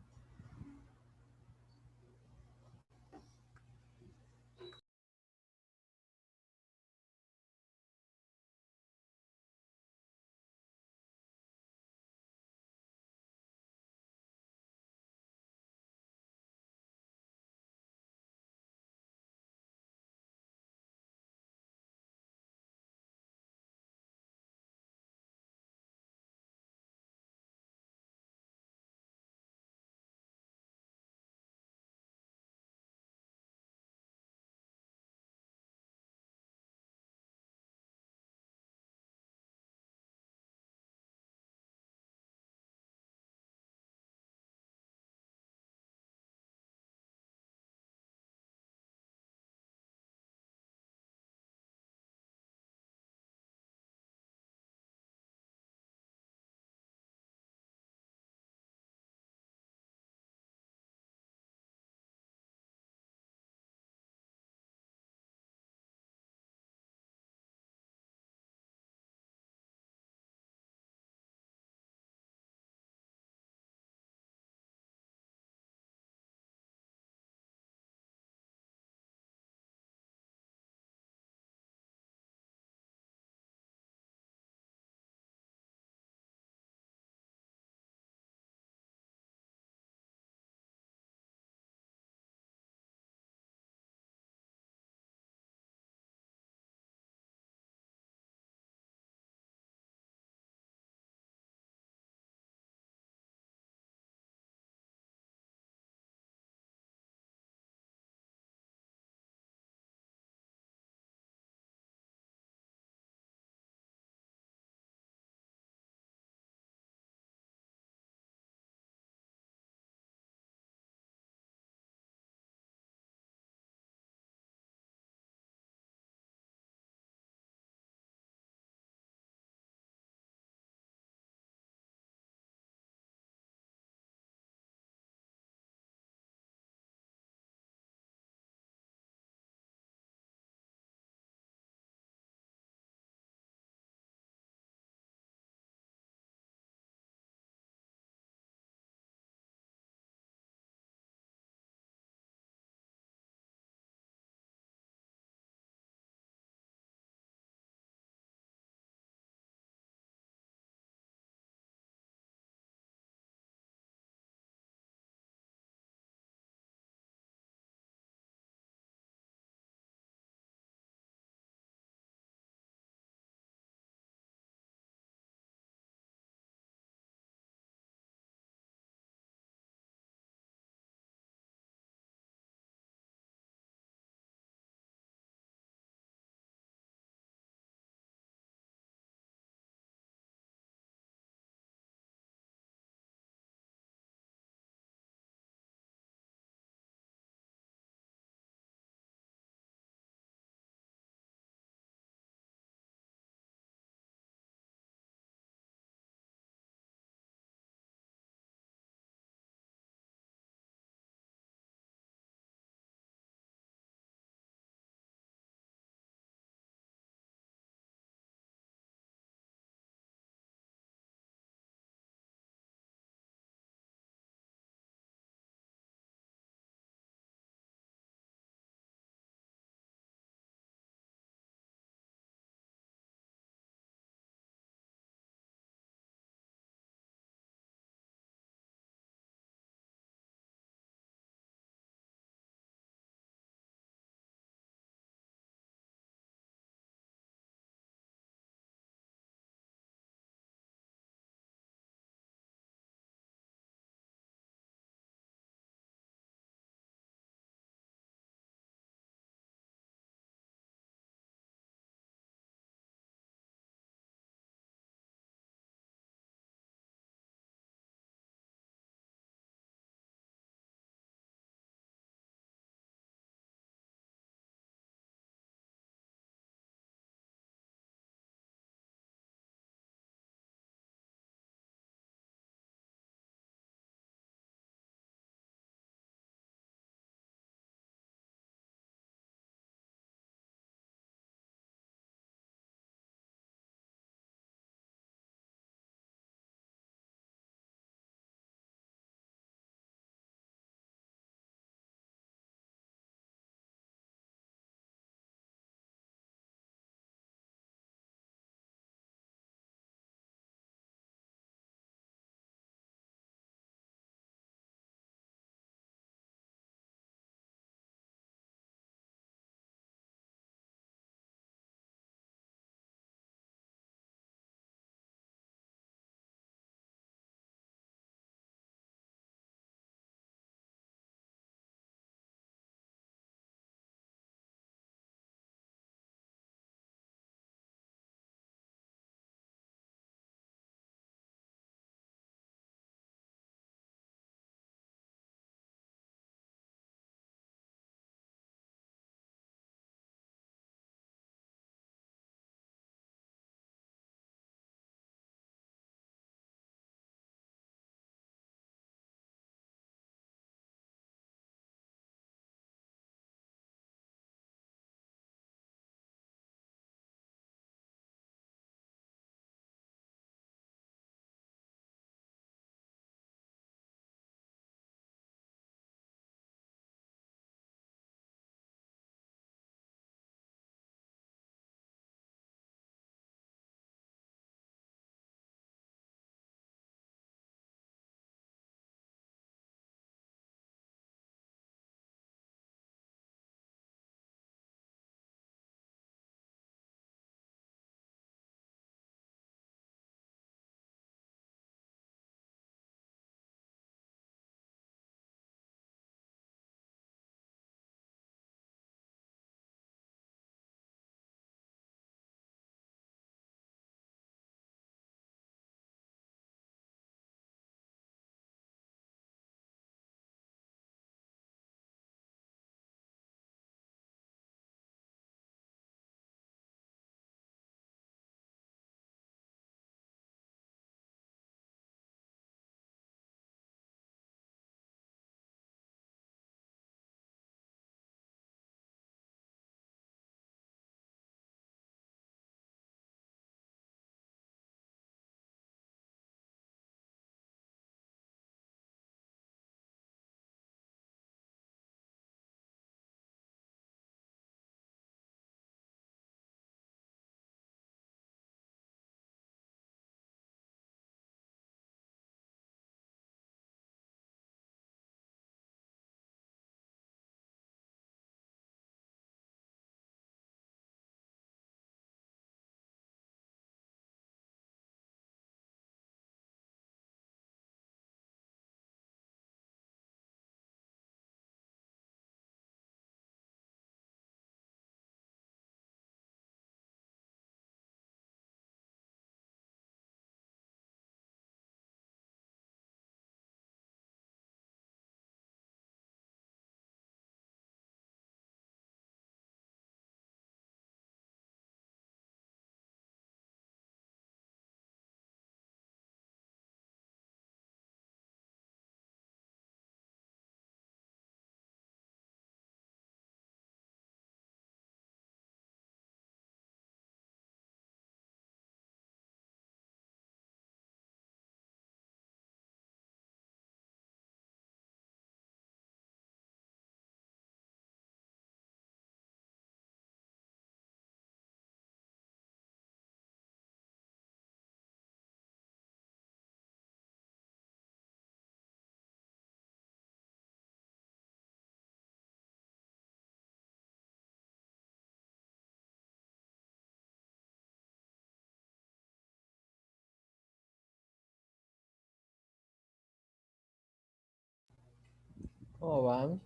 ¿Cómo van?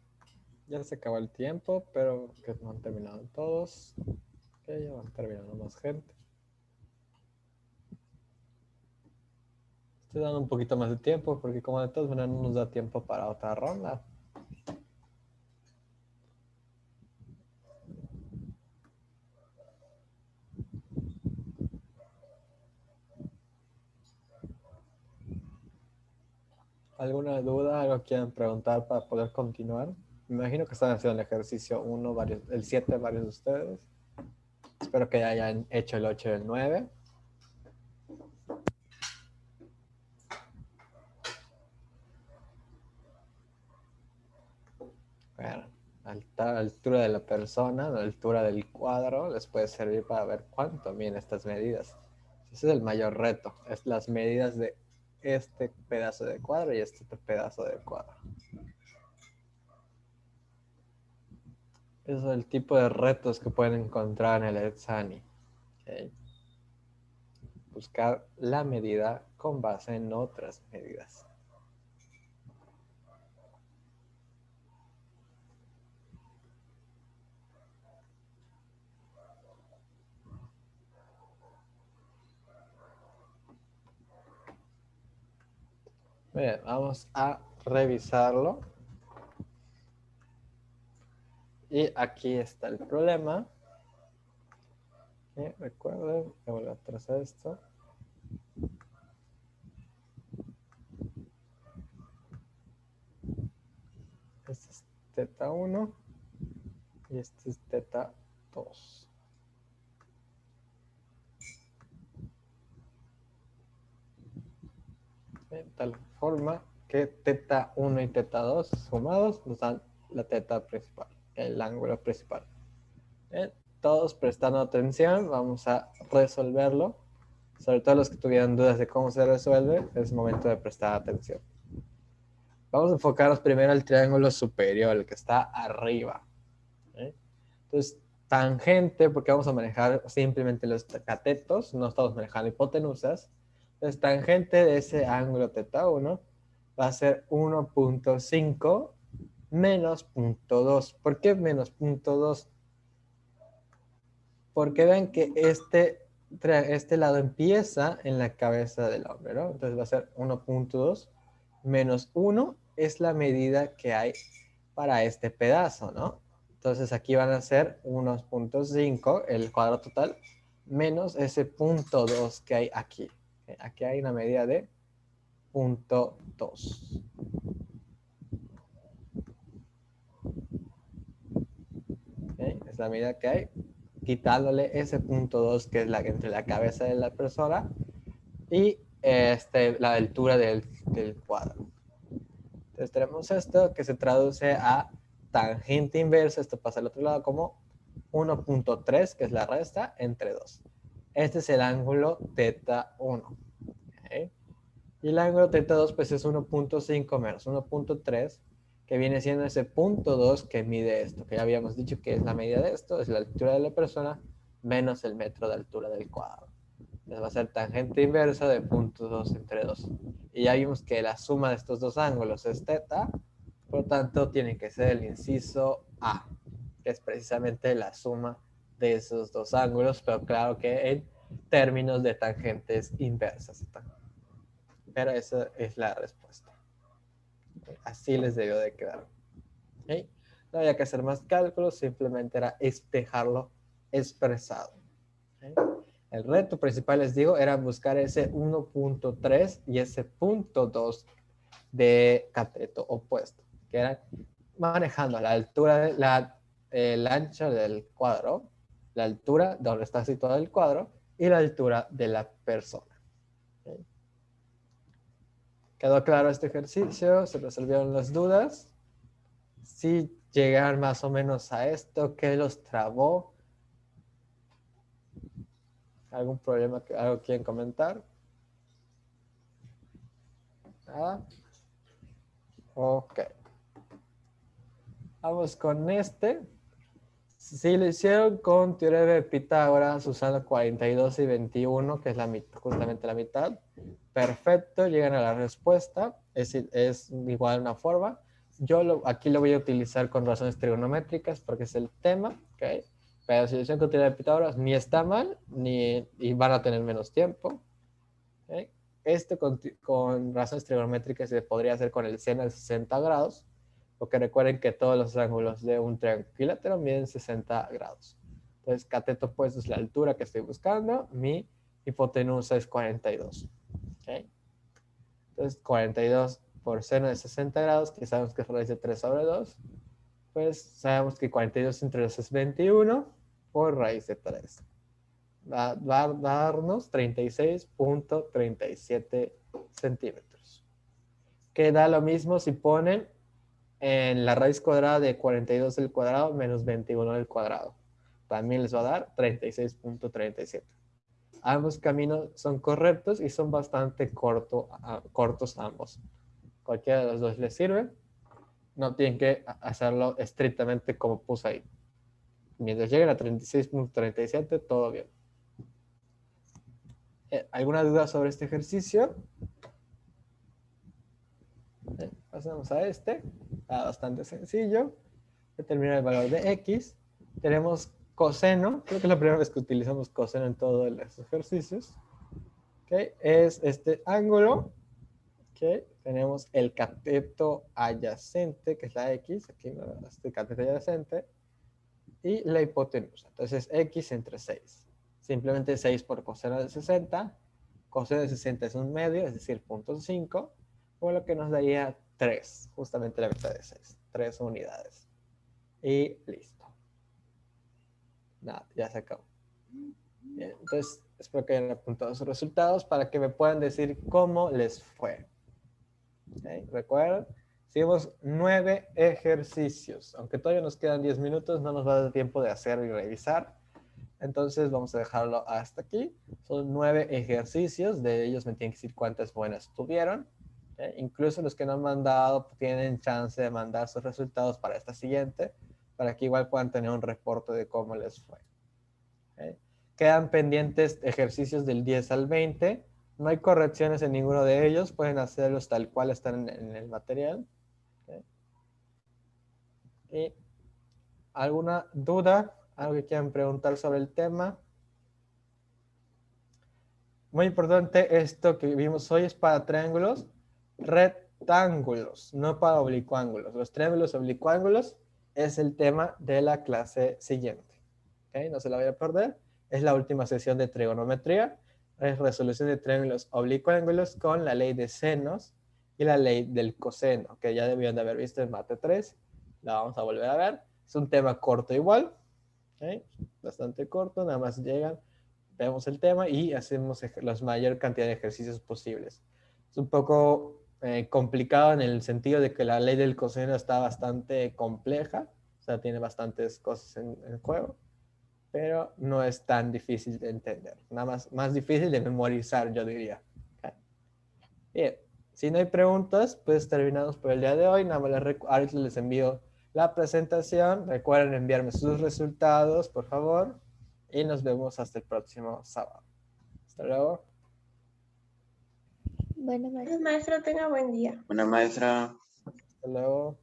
Ya se acabó el tiempo, pero que no han terminado todos. Ok, ya van terminando más gente. Estoy dando un poquito más de tiempo porque como de todas maneras no nos da tiempo para otra ronda. ¿Alguna duda? ¿Algo quieren preguntar para poder continuar? Me imagino que están haciendo el ejercicio 1, el 7 varios de ustedes. Espero que ya hayan hecho el 8 y el 9. Bueno, la altura de la persona, la altura del cuadro, les puede servir para ver cuánto miden estas medidas. Ese es el mayor reto, es las medidas de este pedazo de cuadro y este pedazo de cuadro. Ese es el tipo de retos que pueden encontrar en el Edzani. ¿Okay? Buscar la medida con base en otras medidas. Bien, vamos a revisarlo. Y aquí está el problema. Recuerden, me vuelvo a trazar esto. Este es teta 1 y este es teta 2. De tal forma que teta 1 y teta 2 sumados nos dan la teta principal, el ángulo principal. Bien, todos prestando atención, vamos a resolverlo. Sobre todo los que tuvieran dudas de cómo se resuelve, es momento de prestar atención. Vamos a enfocarnos primero al triángulo superior, el que está arriba. Entonces, tangente, porque vamos a manejar simplemente los catetos, no estamos manejando hipotenusas. Entonces, tangente de ese ángulo teta 1 va a ser 1.5 menos 0.2. ¿Por qué menos 0.2? Porque vean que este lado empieza en la cabeza del hombre, ¿no? Entonces va a ser 1.2 menos 1 es la medida que hay para este pedazo, ¿no? Entonces aquí van a ser 1.5, el cuadrado total, menos ese 0.2 que hay aquí. Aquí hay una medida de 0.2. Es la medida que hay, quitándole ese 0.2 que es entre la cabeza de la persona y la altura del cuadro. Entonces tenemos esto que se traduce a tangente inversa, esto pasa al otro lado como 1.3, que es la resta, entre 2. Este es el ángulo teta 1. ¿Okay? Y el ángulo teta 2 pues es 1.5 menos 1.3, que viene siendo ese 0.2 que mide esto, que ya habíamos dicho que es la medida de esto, es la altura de la persona, menos el metro de altura del cuadro. Entonces va a ser tangente inversa de 0.2 entre 2. Y ya vimos que la suma de estos dos ángulos es teta, por lo tanto tiene que ser el inciso A, que es precisamente la suma de esos dos ángulos, pero claro que en términos de tangentes inversas. Pero esa es la respuesta. Así les debió de quedar. ¿Okay? No había que hacer más cálculos, simplemente era dejarlo expresado. ¿Okay? El reto principal, les digo, era buscar ese 1.3 y ese 0.2 de cateto opuesto, que era manejando la altura, el ancho del cuadro, la altura donde está situado el cuadro y la altura de la persona. ¿Okay? ¿Quedó claro este ejercicio? ¿Se resolvieron las dudas? Si llegaron más o menos a esto, ¿qué los trabó? ¿Algún problema? ¿Algo quieren comentar? ¿Nada? Ok. Vamos con este. Si lo hicieron con teorema de Pitágoras usando 42 y 21, que es justamente la mitad, perfecto, llegan a la respuesta. Es igual una forma. aquí lo voy a utilizar con razones trigonométricas porque es el tema, ¿ok? Pero solución con teorema de Pitágoras ni está mal, y van a tener menos tiempo. ¿Ok? Con razones trigonométricas se podría hacer con el seno de 60 grados, porque recuerden que todos los ángulos de un triángulo equilátero miden 60 grados. Entonces, cateto opuesto es la altura que estoy buscando, mi hipotenusa es 42. ¿Ok? Entonces, 42 por seno de 60 grados, que sabemos que es raíz de 3 sobre 2, pues sabemos que 42 entre 2 es 21 por raíz de 3. Va a darnos 36.37 centímetros. Que da lo mismo si ponen en la raíz cuadrada de 42 al cuadrado menos 21 al cuadrado. También les va a dar 36.37. Ambos caminos son correctos y son bastante cortos ambos. Cualquiera de los dos les sirve. No tienen que hacerlo estrictamente como puse ahí. Mientras lleguen a 36.37, todo bien. ¿Alguna duda sobre este ejercicio? Pasamos a este. Está bastante sencillo. Determinar el valor de x. Tenemos coseno. Creo que es la primera vez que utilizamos coseno en todos los ejercicios. ¿Okay? Es este ángulo. ¿Okay? Tenemos el cateto adyacente, que es la x. Aquí este cateto adyacente. Y la hipotenusa. Entonces, x entre 6. Simplemente 6 por coseno de 60. Coseno de 60 es un medio, es decir, 0.5. Por lo que nos daría 3. Justamente la mitad de 6. 3 unidades. Y listo. Nada, ya se acabó. Bien, entonces, espero que hayan apuntado sus resultados para que me puedan decir cómo les fue. ¿Okay? ¿Recuerdan? Hicimos 9 ejercicios. Aunque todavía nos quedan 10 minutos, no nos va a dar tiempo de hacer y revisar. Entonces vamos a dejarlo hasta aquí. Son 9 ejercicios. De ellos me tienen que decir cuántas buenas tuvieron. Incluso los que no han mandado tienen chance de mandar sus resultados para esta siguiente, para que igual puedan tener un reporte de cómo les fue. Quedan pendientes ejercicios del 10 al 20. No hay correcciones en ninguno de ellos. Pueden hacerlos tal cual están en el material. ¿Y alguna duda? ¿Algo que quieran preguntar sobre el tema? Muy importante, esto que vimos hoy es para triángulos rectángulos, no para oblicuángulos. Los triángulos oblicuángulos es el tema de la clase siguiente. ¿Okay? No se la voy a perder. Es la última sesión de trigonometría. Es resolución de triángulos oblicuángulos con la ley de senos y la ley del coseno, que ya debían de haber visto en Mate 3. La vamos a volver a ver. Es un tema corto igual. ¿Okay? Bastante corto, nada más llegan, vemos el tema y hacemos la mayor cantidad de ejercicios posibles. Es un poco complicado en el sentido de que la ley del coseno está bastante compleja, o sea, tiene bastantes cosas en juego, pero no es tan difícil de entender, nada más difícil de memorizar, yo diría. ¿Okay? Bien, si no hay preguntas, pues terminamos por el día de hoy. Nada más ahorita les envío la presentación. Recuerden enviarme sus resultados, por favor. Y nos vemos hasta el próximo sábado. Hasta luego. Bueno, Gracias, maestra, tenga buen día. Una maestra. Hasta luego.